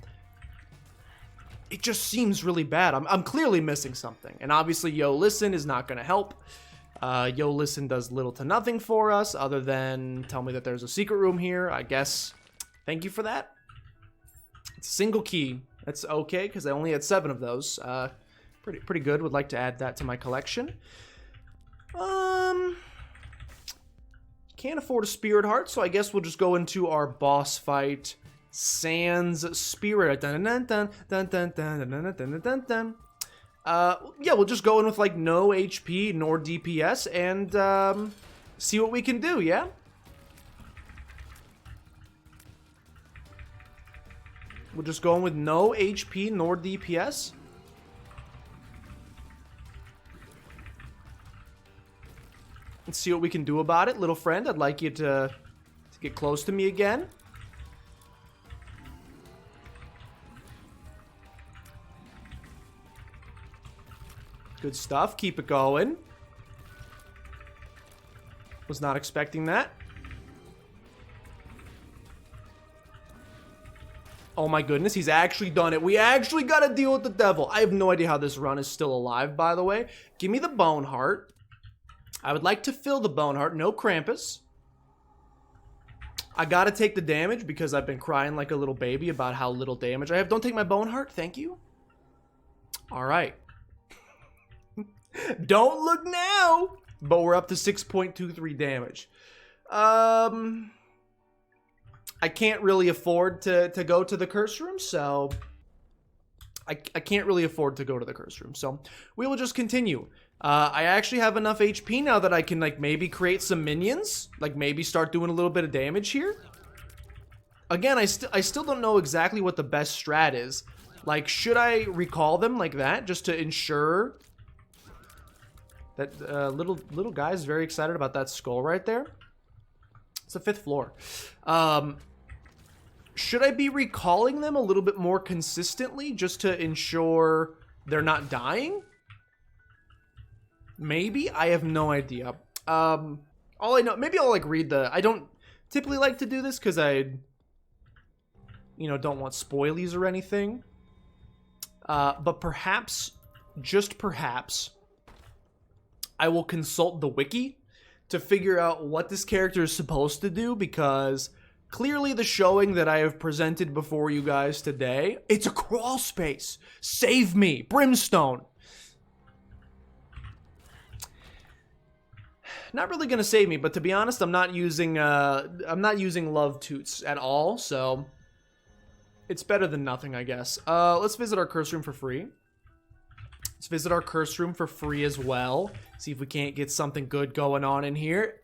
It just seems really bad. I'm clearly missing something. And obviously Yo Listen is not going to help. Yo Listen does little to nothing for us other than tell me that there's a secret room here. I guess. Thank you for that. It's a single key. That's okay, because I only had 7 of those. Pretty good. Would like to add that to my collection. Can't afford a Spirit Heart, so I guess we'll just go into our boss fight. Sans Spirit. Dun, dun, dun, dun, dun, dun, dun, dun, dun, dun, dun. Yeah, we'll just go in with, like, no HP nor DPS and see what we can do, yeah? We'll just go in with no HP nor DPS. Let's see what we can do about it, little friend. I'd like you to get close to me again. Good stuff. Keep it going. Was not expecting that. Oh my goodness, he's actually done it. We actually got to deal with the devil. I have no idea how this run is still alive, by the way. Give me the bone heart. I would like to fill the bone heart. No Krampus. I got to take the damage because I've been crying like a little baby about how little damage I have. Don't take my bone heart. Thank you. All right. Don't look now. But we're up to 6.23 damage. I can't really afford to go to the curse room, so... I can't really afford to go to the curse room, so we will just continue. I actually have enough HP now that I can, like, maybe create some minions. Like, maybe start doing a little bit of damage here. Again, I still don't know exactly what the best strat is. Like, should I recall them like that just to ensure... That little guy's very excited about that skull right there. It's the 5th floor. Should I be recalling them a little bit more consistently just to ensure they're not dying? Maybe? I have no idea. All I know, maybe I'll like read the... I don't typically like to do this because I, you know, don't want spoilies or anything. But perhaps, just perhaps... I will consult the wiki to figure out what this character is supposed to do, because clearly the showing that I have presented before you guys today, it's a crawl space. Save me, Brimstone. Not really gonna save me, but to be honest, I'm not using love toots at all, so it's better than nothing, I guess. Let's visit our curse room for free. Let's visit our curse room for free as well. See if we can't get something good going on in here.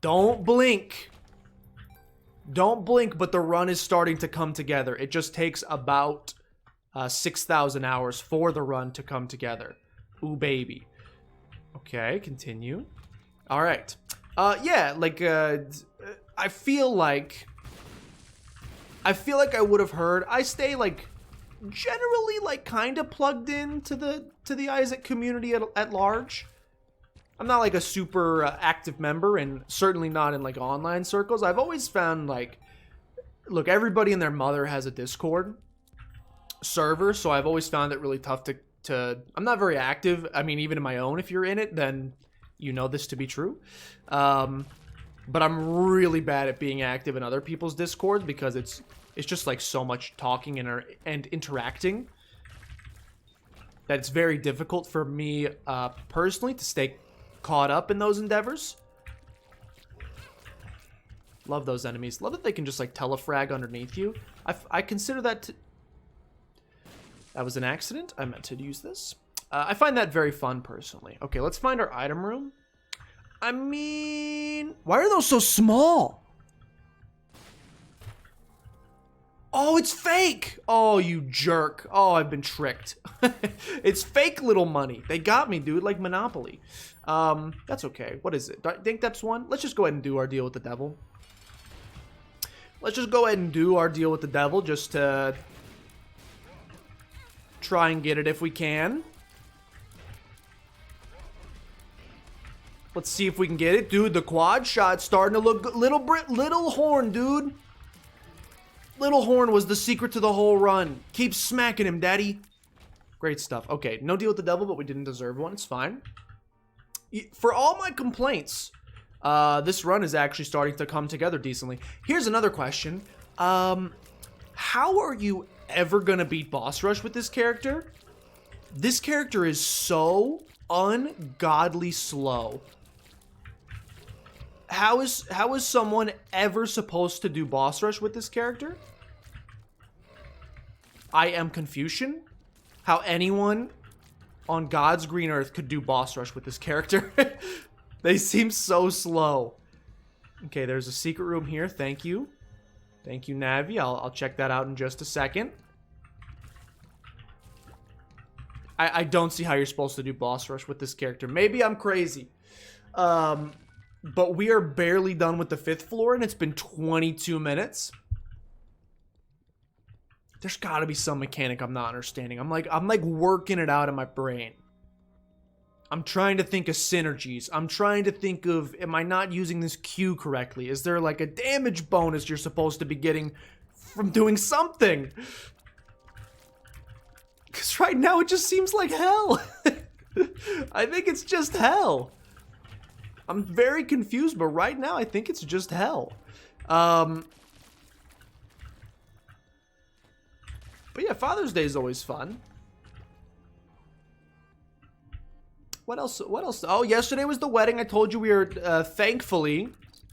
Don't blink. Don't blink, but the run is starting to come together. It just takes about 6,000 hours for the run to come together. Ooh, baby. Okay, continue. All right. Yeah, like, I feel like I would have heard. I stay, like... generally like kind of plugged in to the Isaac community at large. I'm not like a super active member, and certainly not in like online circles. I've always found like, look, everybody and their mother has a Discord server, so I've always found it really tough to I'm not very active. I mean, even in my own, if you're in it, then you know this to be true. But I'm really bad at being active in other people's Discords because it's just like so much talking and interacting that it's very difficult for me personally to stay caught up in those endeavors. Love those enemies. Love that they can just like telefrag underneath you. I consider that that was an accident. I meant to use this. I find that very fun personally. Okay, let's find our item room. I mean, why are those so small? Oh, it's fake. Oh, you jerk. Oh, I've been tricked. It's fake little money. They got me, dude, like Monopoly. That's okay. What is it? Do I think that's one? Let's just go ahead and do our deal with the devil. Let's just go ahead and do our deal with the devil just to try and get it if we can. Let's see if we can get it. Dude, the quad shot's starting to look good. Little horn, dude. Little horn was the secret to the whole run. Keep smacking him, daddy. Great stuff. Okay, no deal with the devil, but we didn't deserve one. It's fine. For all my complaints, this run is actually starting to come together decently. Here's another question. How are you ever gonna beat boss rush with this character? This character is so ungodly slow. How is someone ever supposed to do boss rush with this character? I am Confucian. How anyone on God's green earth could do boss rush with this character. They seem so slow. Okay, there's a secret room here. Thank you. Thank you, Navi. I'll check that out in just a second. I don't see how you're supposed to do boss rush with this character. Maybe I'm crazy. But we are barely done with the 5th floor, and it's been 22 minutes. There's got to be some mechanic I'm not understanding. I'm like working it out in my brain. I'm trying to think of synergies. I'm trying to think of, am I not using this Q correctly? Is there like a damage bonus you're supposed to be getting from doing something? Because right now it just seems like hell. I think it's just hell. I'm very confused, but right now I think it's just hell. But yeah, Father's Day is always fun. What else? What else? Oh, yesterday was the wedding. I told you we were, thankfully,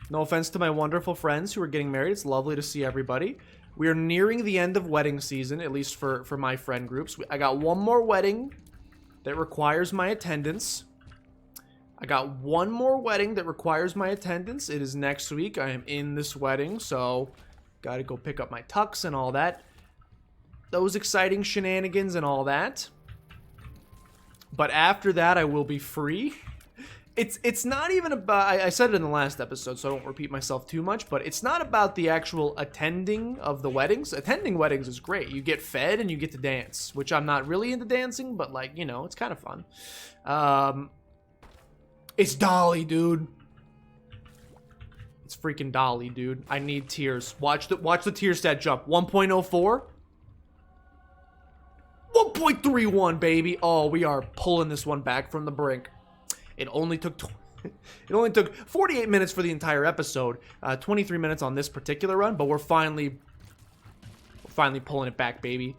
no offense to my wonderful friends who are getting married. It's lovely to see everybody. We are nearing the end of wedding season, at least for my friend groups. I got one more wedding that requires my attendance. I got one more wedding that requires my attendance. It is next week. I am in this wedding, so got to go pick up my tux and all that. Those exciting shenanigans and all that. But after that, I will be free. It's not even about, I said it in the last episode, so I don't repeat myself too much, but it's not about the actual attending of the weddings. Attending weddings is great. You get fed and you get to dance, which I'm not really into dancing, but like, you know, it's kind of fun. It's Dolly, dude. It's freaking Dolly, dude. I need tears. Watch the tear stat jump. 1.04. 1.31, baby. Oh, we are pulling this one back from the brink. It only took 48 minutes for the entire episode. 23 minutes on this particular run, but we're finally pulling it back, baby.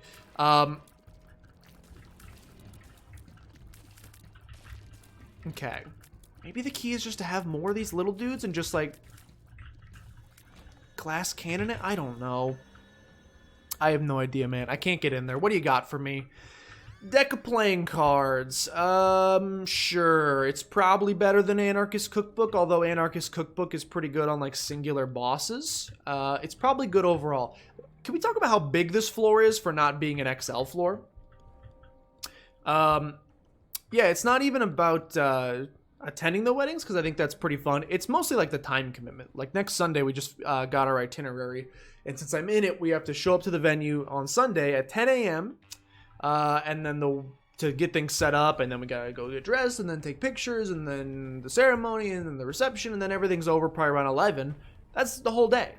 Okay. Maybe the key is just to have more of these little dudes and just like glass cannon it? I don't know. I have no idea, man. I can't get in there. What do you got for me? Deck of playing cards. Sure. It's probably better than Anarchist Cookbook, although Anarchist Cookbook is pretty good on like singular bosses. It's probably good overall. Can we talk about how big this floor is for not being an XL floor? Yeah, it's not even about attending the weddings, because I think that's pretty fun. It's mostly like the time commitment. Like next Sunday, we just got our itinerary. And since I'm in it, we have to show up to the venue on Sunday at 10 a.m. And then to get things set up, and then we gotta go get dressed, and then take pictures, and then the ceremony, and then the reception, and then everything's over probably around 11. That's the whole day.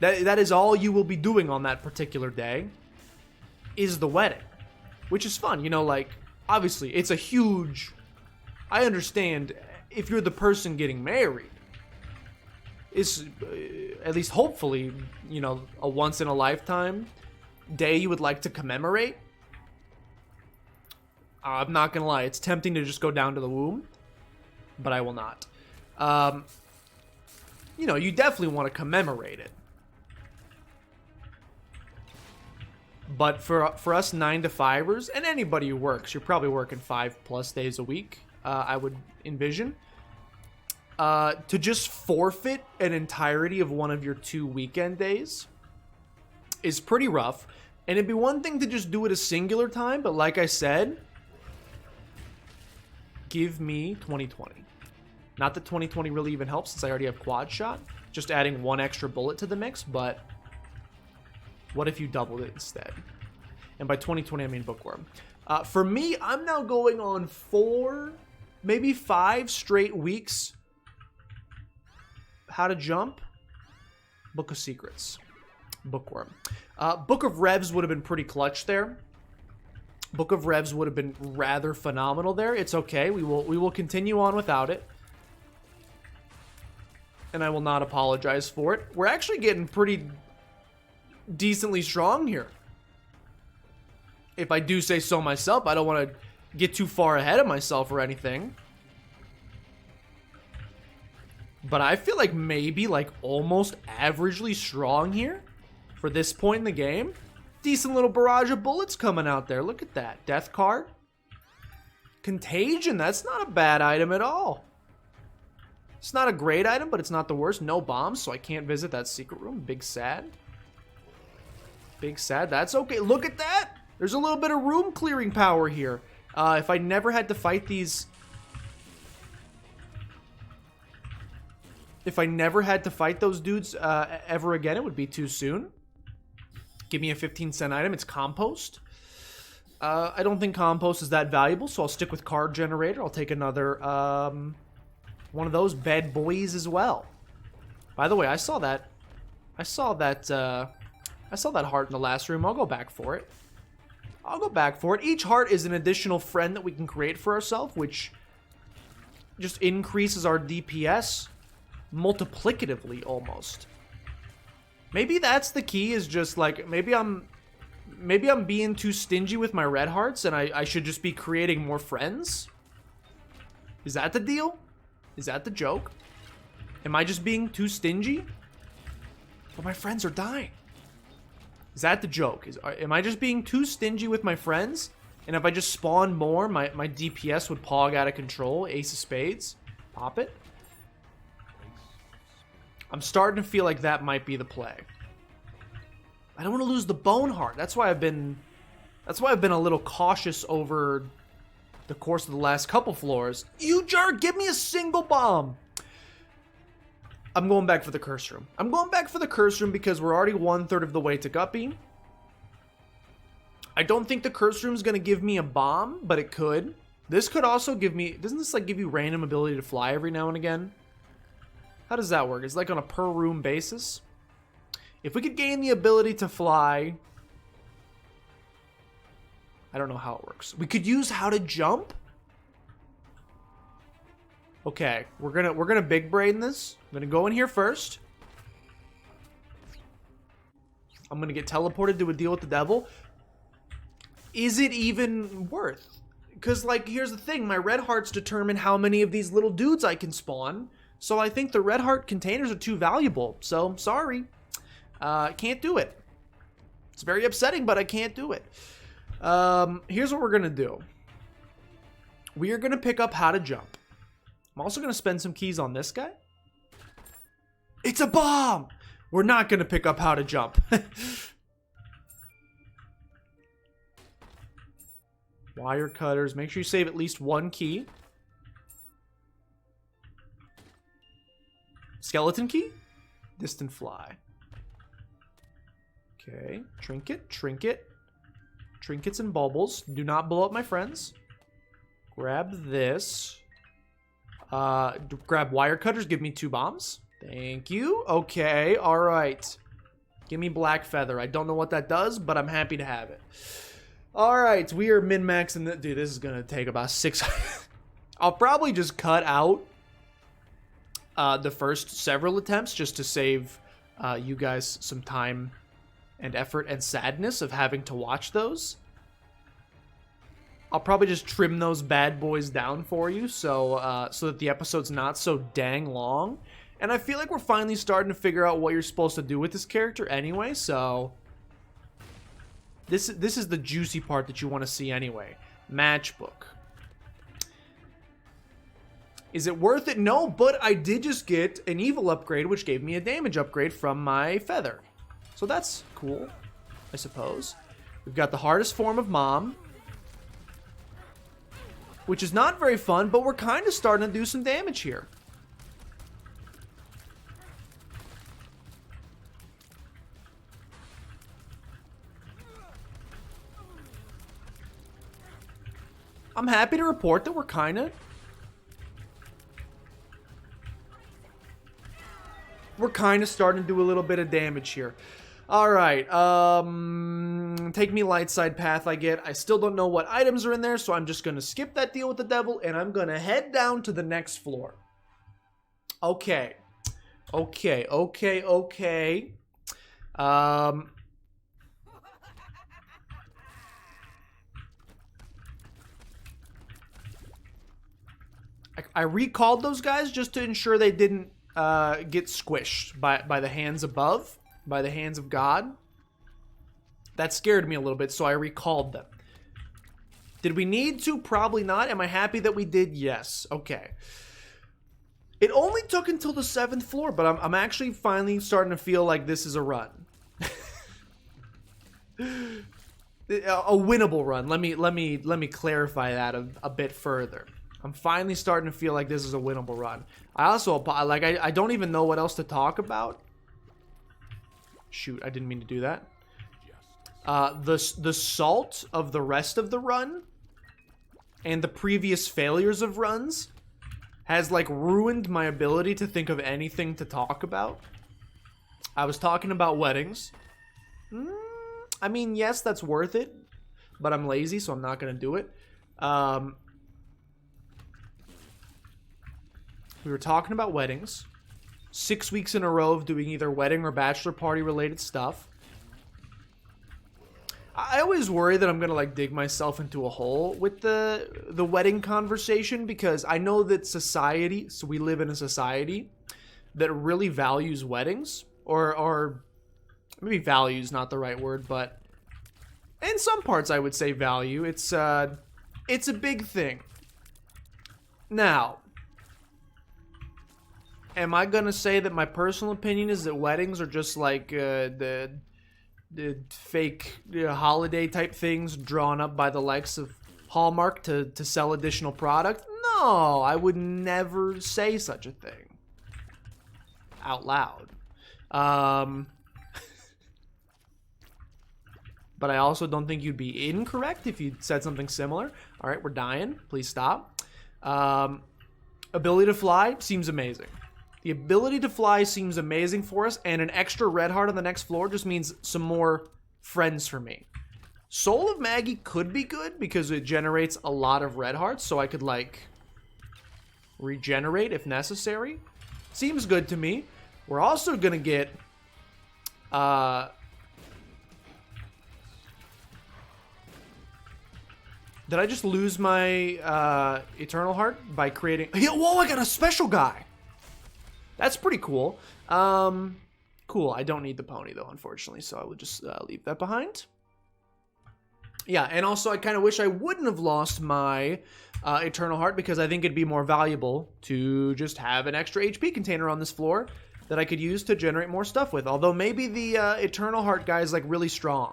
That is all you will be doing on that particular day, is the wedding. Which is fun, you know, like, obviously, it's a huge... I understand if you're the person getting married, it's at least hopefully, you know, a once-in-a-lifetime day you would like to commemorate. I'm not gonna lie, it's tempting to just go down to the womb, but I will not. You know, you definitely want to commemorate it. But for us 9-to-5ers, and anybody who works, you're probably working 5+ days a week, I would envision. To just forfeit an entirety of one of your 2 weekend days is pretty rough. And it'd be one thing to just do it a singular time, but like I said, give me 2020. Not that 2020 really even helps since I already have quad shot. Just adding 1 extra bullet to the mix, but what if you doubled it instead? And by 2020, I mean bookworm. For me, I'm now going on 4, maybe 5 straight weeks. How to jump? Book of Secrets. Bookworm. Book of Revs would have been pretty clutch there. Book of Revs would have been rather phenomenal there. It's okay. We will continue on without it. And I will not apologize for it. We're actually getting pretty decently strong here. If I do say so myself, I don't want to get too far ahead of myself or anything. But I feel like maybe like almost averagely strong here for this point in the game. Decent little barrage of bullets coming out there. Look at that. Death card. Contagion. That's not a bad item at all. It's not a great item, but it's not the worst. No bombs, so I can't visit that secret room. Big sad. Big sad. That's okay. Look at that. There's a little bit of room clearing power here. If I never had to fight these... If I never had to fight those dudes ever again, it would be too soon. Give me a 15-cent item. It's compost. I don't think compost is that valuable, so I'll stick with card generator. I'll take another one of those bad boys as well. By the way, I saw that heart in the last room. I'll go back for it. I'll go back for it. Each heart is an additional friend that we can create for ourselves, which just increases our DPS multiplicatively almost. Maybe that's the key, is just like maybe I'm being too stingy with my red hearts and I should just be creating more friends. Is that the deal? Is that the joke? Am I just being too stingy? But my friends are dying. Is that the joke? Am I just being too stingy with my friends? And if I just spawn more, my DPS would pog out of control. Ace of spades. Pop it. I'm starting to feel like that might be the play. I don't want to lose the bone heart. That's why I've been a little cautious over the course of the last couple floors. You jerk, give me a single bomb. I'm going back for the curse room. I'm going back for the curse room because we're already 1/3 of the way to Guppy. I don't think the curse room is going to give me a bomb, but it could. This could also give me... Doesn't this like give you random ability to fly every now and again? How does that work? It's like on a per room basis. If we could gain the ability to fly... I don't know how it works. We could use how to jump? Okay, we're gonna big brain this. I'm gonna go in here first. I'm gonna get teleported to a deal with the devil. Is it even worth? Because, like, here's the thing. My red hearts determine how many of these little dudes I can spawn. So I think the red heart containers are too valuable. So, sorry. Can't do it. It's very upsetting, but I can't do it. Here's what we're gonna do. We are gonna pick up how to jump. I'm also gonna spend some keys on this guy. It's a bomb! We're not gonna pick up how to jump. Wire cutters. Make sure you save at least 1 key. Skeleton key? Distant fly. Okay. Trinket. Trinket. Trinkets and baubles. Do not blow up my friends. Grab this. Grab wire cutters. Give me 2 bombs. Thank you. Okay. All right. Give me black feather. I don't know what that does, but I'm happy to have it. All right. We are min-maxing. Dude, this is going to take about 6. I'll probably just cut out the first several attempts just to save you guys some time and effort and sadness of having to watch those. I'll probably just trim those bad boys down for you so so that the episode's not so dang long. And I feel like we're finally starting to figure out what you're supposed to do with this character anyway, so this is the juicy part that you want to see anyway. Matchbook. Is it worth it? No, but I did just get an evil upgrade, which gave me a damage upgrade from my feather. So that's cool, I suppose. We've got the hardest form of Mom, which is not very fun, but we're kind of starting to do some damage here. I'm happy to report that we're kind of starting to do a little bit of damage here. Alright, take me light side path I get. I still don't know what items are in there, so I'm just going to skip that deal with the devil, and I'm going to head down to the next floor. Okay. Okay. I recalled those guys just to ensure they didn't get squished by the hands above, by the hands of God. That scared me a little bit, so I recalled them. Did we need to? Probably not. Am I happy that we did? Yes. Okay. It only took until the 7th floor, but I'm actually finally starting to feel like this is a run. A winnable run. Let me clarify that a bit further. I'm finally starting to feel like this is a winnable run. I also, like, I don't even know what else to talk about. Shoot, I didn't mean to do that. The salt of the rest of the run and the previous failures of runs has, like, ruined my ability to think of anything to talk about. I was talking about weddings. I mean, yes, that's worth it, but I'm lazy, so I'm not going to do it. We were talking about weddings. 6 weeks in a row of doing either wedding or bachelor party related stuff. I always worry that I'm going to, like, dig myself into a hole with the wedding conversation, because I know that society, so we live in a society that really values weddings, or maybe value is not the right word, but in some parts I would say value. It's a big thing. Now, am I gonna say that my personal opinion is that weddings are just like the fake holiday type things drawn up by the likes of Hallmark to sell additional product? No, I would never say such a thing out loud. But I also don't think you'd be incorrect if you said something similar. All right, we're dying. Please stop. Ability to fly seems amazing. The ability to fly seems amazing for us, and an extra red heart on the next floor just means some more friends for me. Soul of Maggie could be good because it generates a lot of red hearts, so I could, like, regenerate if necessary. Seems good to me. We're also gonna get did I just lose my Eternal Heart by creating... Whoa, I got a special guy! That's pretty cool. Cool. I don't need the pony, though, unfortunately, so I would just leave that behind. Yeah, and also I kind of wish I wouldn't have lost my Eternal Heart, because I think it'd be more valuable to just have an extra HP container on this floor that I could use to generate more stuff with. Although maybe the Eternal Heart guy is, like, really strong.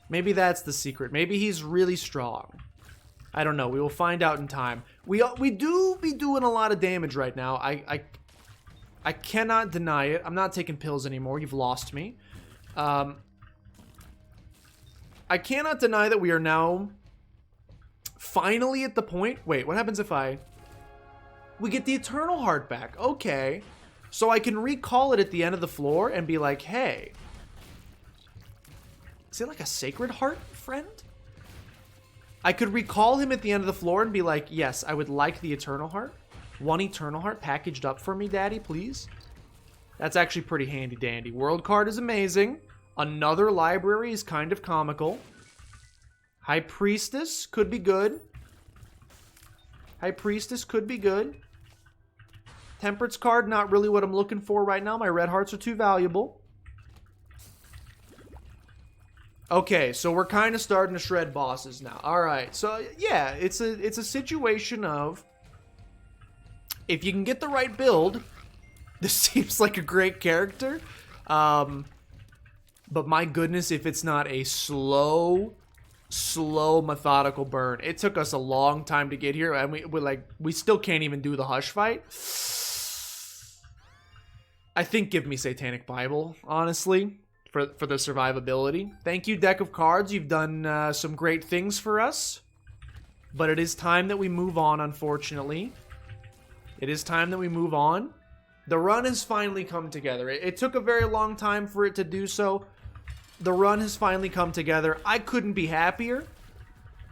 Maybe that's the secret. Maybe he's really strong. I don't know. We will find out in time. We do be doing a lot of damage right now. I cannot deny it. I'm not taking pills anymore. You've lost me. I cannot deny that we are now finally at the point... Wait, what happens if we get the Eternal Heart back? Okay. So I can recall it at the end of the floor and be like, hey... Is it like a Sacred Heart friend? I could recall him at the end of the floor and be like, yes, I would like the Eternal Heart. One Eternal Heart packaged up for me, Daddy, please. That's actually pretty handy dandy. World card is amazing. Another library is kind of comical. High Priestess could be good. High Priestess could be good. Temperance card, not really what I'm looking for right now. My red hearts are too valuable. Okay, so we're kind of starting to shred bosses now. All right, so yeah, it's a situation of if you can get the right build, this seems like a great character. But my goodness, if it's not a slow methodical burn. It took us a long time to get here, and we still can't even do the hush fight. I think give me Satanic Bible, honestly, for the survivability. Thank you, deck of cards. You've done some great things for us. But it is time that we move on, unfortunately. It is time that we move on. The run has finally come together. It took a very long time for it to do so. The run has finally come together. I couldn't be happier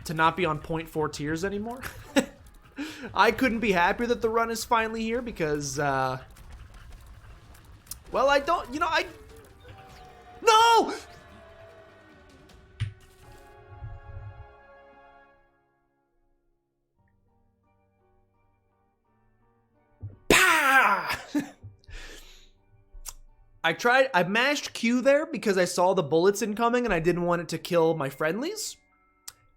to not be on 0.4 tiers anymore. I couldn't be happier that the run is finally here because, well, I don't, you know, no! Pah! I mashed Q there because I saw the bullets incoming and I didn't want it to kill my friendlies.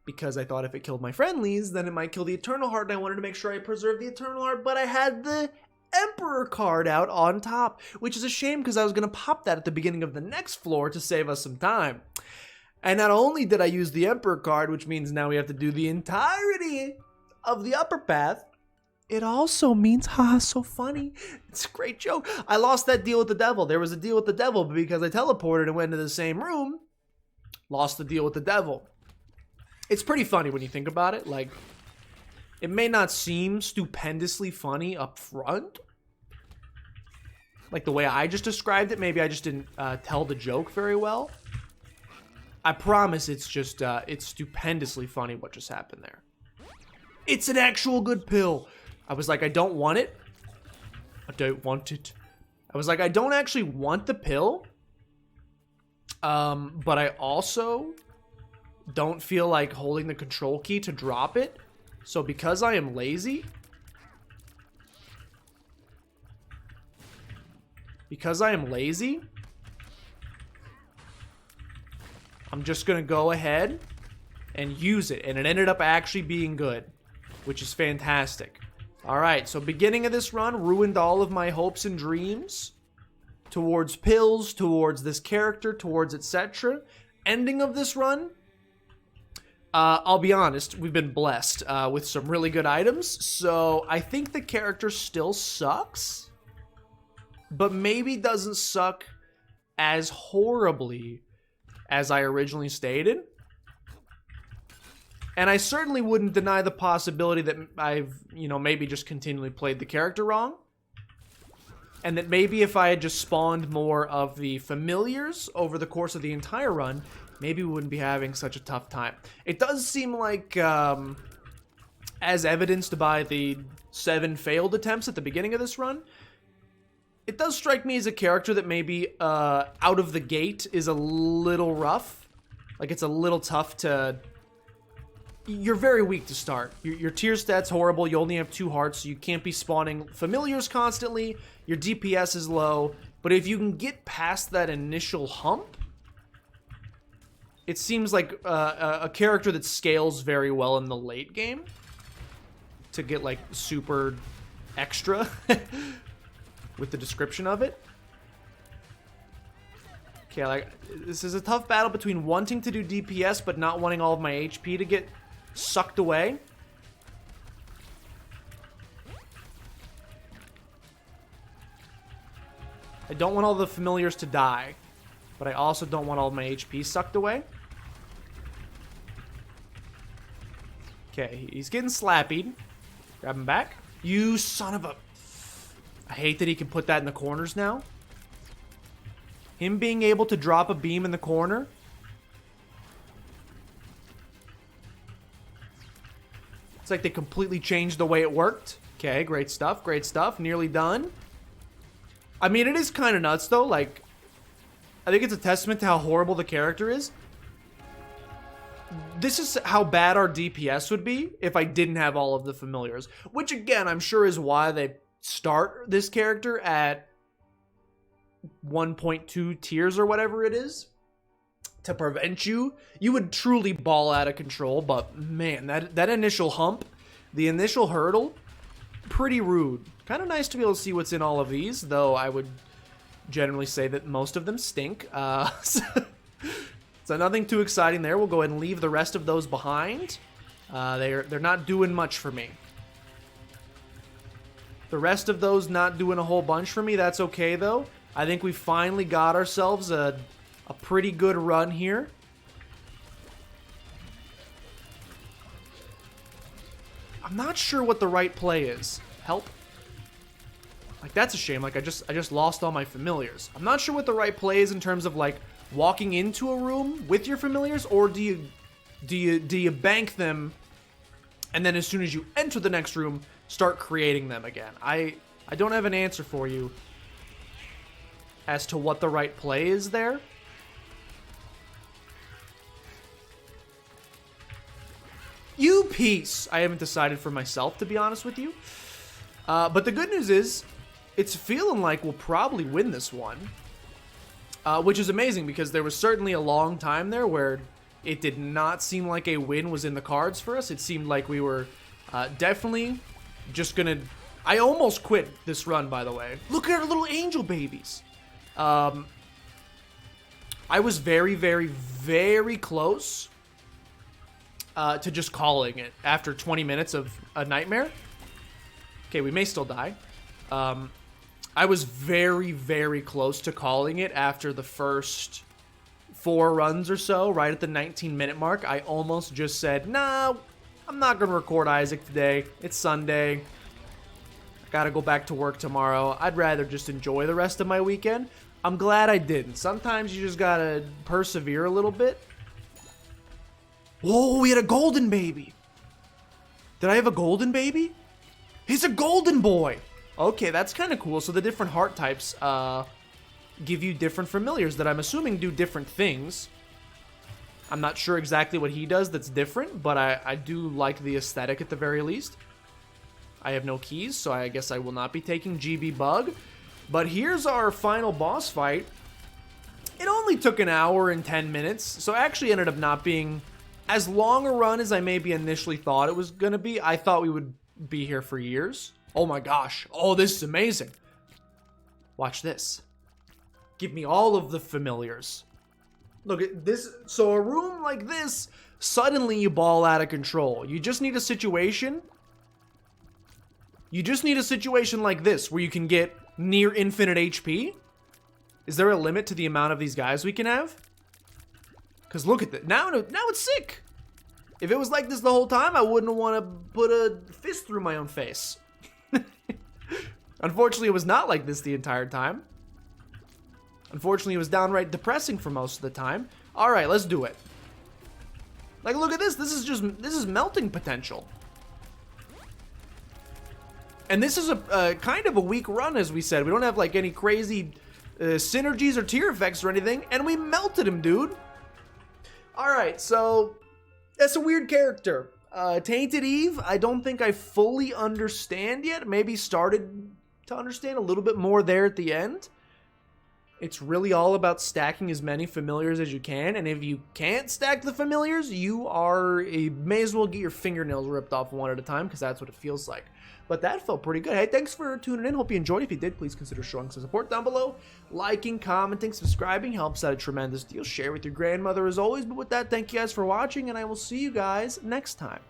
Because I thought if it killed my friendlies, then it might kill the Eternal Heart, and I wanted to make sure I preserved the Eternal Heart, but I had the Emperor card out on top, which is a shame because I was going to pop that at the beginning of the next floor to save us some time. And not only did I use the Emperor card, which means now we have to do the entirety of the upper path, it also means, haha, so funny. It's a great joke. I lost that deal with the devil. There was a deal with the devil, but because I teleported and went into the same room, lost the deal with the devil. It's pretty funny when you think about it. Like, it may not seem stupendously funny up front. Like the way I just described it, maybe I just didn't tell the joke very well. I promise it's just, it's stupendously funny what just happened there. It's an actual good pill. I was like, I don't want it. I don't want it. I was like, I don't actually want the pill. But I also don't feel like holding the control key to drop it. So because I am lazy, I'm just gonna go ahead and use it. And it ended up actually being good, which is fantastic. All right, so beginning of this run ruined all of my hopes and dreams towards pills, towards this character, towards etc. Ending of this run, I'll be honest, we've been blessed with some really good items. So I think the character still sucks, but maybe doesn't suck as horribly as I originally stated. And I certainly wouldn't deny the possibility that I've, you know, maybe just continually played the character wrong. And that maybe if I had just spawned more of the familiars over the course of the entire run, maybe we wouldn't be having such a tough time. It does seem like, as evidenced by the 7 failed attempts at the beginning of this run, it does strike me as a character that maybe out of the gate is a little rough. Like, it's a little tough to... You're very weak to start. Your tier stat's horrible. You only have 2 hearts, so you can't be spawning familiars constantly. Your DPS is low. But if you can get past that initial hump, it seems like a character that scales very well in the late game to get, like, super extra with the description of it. Okay, like, this is a tough battle between wanting to do DPS but not wanting all of my HP to get sucked away. I don't want all the familiars to die, but I also don't want all of my HP sucked away. Okay, he's getting slapped. Grab him back. You son of a... I hate that he can put that in the corners now. Him being able to drop a beam in the corner. It's like they completely changed the way it worked. Okay, great stuff, great stuff. Nearly done. I mean, it is kind of nuts, though. Like, I think it's a testament to how horrible the character is. this is how bad our DPS would be if I didn't have all of the familiars. Which, again, I'm sure is why they start this character at 1.2 tiers or whatever it is. To prevent you would truly ball out of control. But, man, that initial hump, the initial hurdle, pretty rude. Kind of nice to be able to see what's in all of these, though I would generally say that most of them stink. So nothing too exciting there. We'll go ahead and leave the rest of those behind. They're not doing much for me. The rest of those not doing a whole bunch for me. That's okay, though. I think we finally got ourselves a pretty good run here. I'm not sure what the right play is. Help. Like, that's a shame. Like, I just lost all my familiars. I'm not sure what the right play is in terms of, like, walking into a room with your familiars, or do you bank them, and then as soon as you enter the next room, start creating them again? I don't have an answer for you as to what the right play is there. You piece! I haven't decided for myself, to be honest with you. But the good news is, it's feeling like we'll probably win this one. Which is amazing, because there was certainly a long time there where it did not seem like a win was in the cards for us. It seemed like we were definitely just gonna... I almost quit this run, by the way. Look at our little angel babies. I was very, very, very close to just calling it after 20 minutes of a nightmare. Okay, we may still die. I was very, very close to calling it after the first 4 runs or so, right at the 19-minute mark. I almost just said, nah, I'm not going to record Isaac today. It's Sunday. I got to go back to work tomorrow. I'd rather just enjoy the rest of my weekend. I'm glad I didn't. Sometimes you just got to persevere a little bit. Whoa, we had a golden baby. Did I have a golden baby? He's a golden boy. Okay, that's kind of cool. So the different heart types give you different familiars that I'm assuming do different things. I'm not sure exactly what he does that's different, but I do like the aesthetic at the very least. I have no keys, so I guess I will not be taking GB Bug. But here's our final boss fight. It only took an hour and 10 minutes, so actually ended up not being as long a run as I maybe initially thought it was going to be. I thought we would be here for years. Oh my gosh. Oh, this is amazing. Watch this. Give me all of the familiars. Look at this. So a room like this, suddenly you ball out of control. You just need a situation. You just need a situation like this where you can get near infinite HP. Is there a limit to the amount of these guys we can have? Because look at that. Now it's sick. If it was like this the whole time, I wouldn't want to put a fist through my own face. Unfortunately, it was not like this the entire time. Unfortunately, it was downright depressing for most of the time. All right, let's do it. Like, look at this. This is melting potential. And this is a kind of a weak run, as we said. We don't have like any crazy synergies or tier effects or anything, and we melted him, dude. All right, so that's a weird character. Tainted Eve, I don't think I fully understand yet. Maybe started to understand a little bit more there at the end. It's really all about stacking as many familiars as you can, and if you can't stack the familiars, you may as well get your fingernails ripped off one at a time, because that's what it feels like. But that felt pretty good. Hey, thanks for tuning in. Hope you enjoyed. If you did, please consider showing some support down below. Liking, commenting, subscribing helps out a tremendous deal. Share with your grandmother as always. But with that, thank you guys for watching, and I will see you guys next time.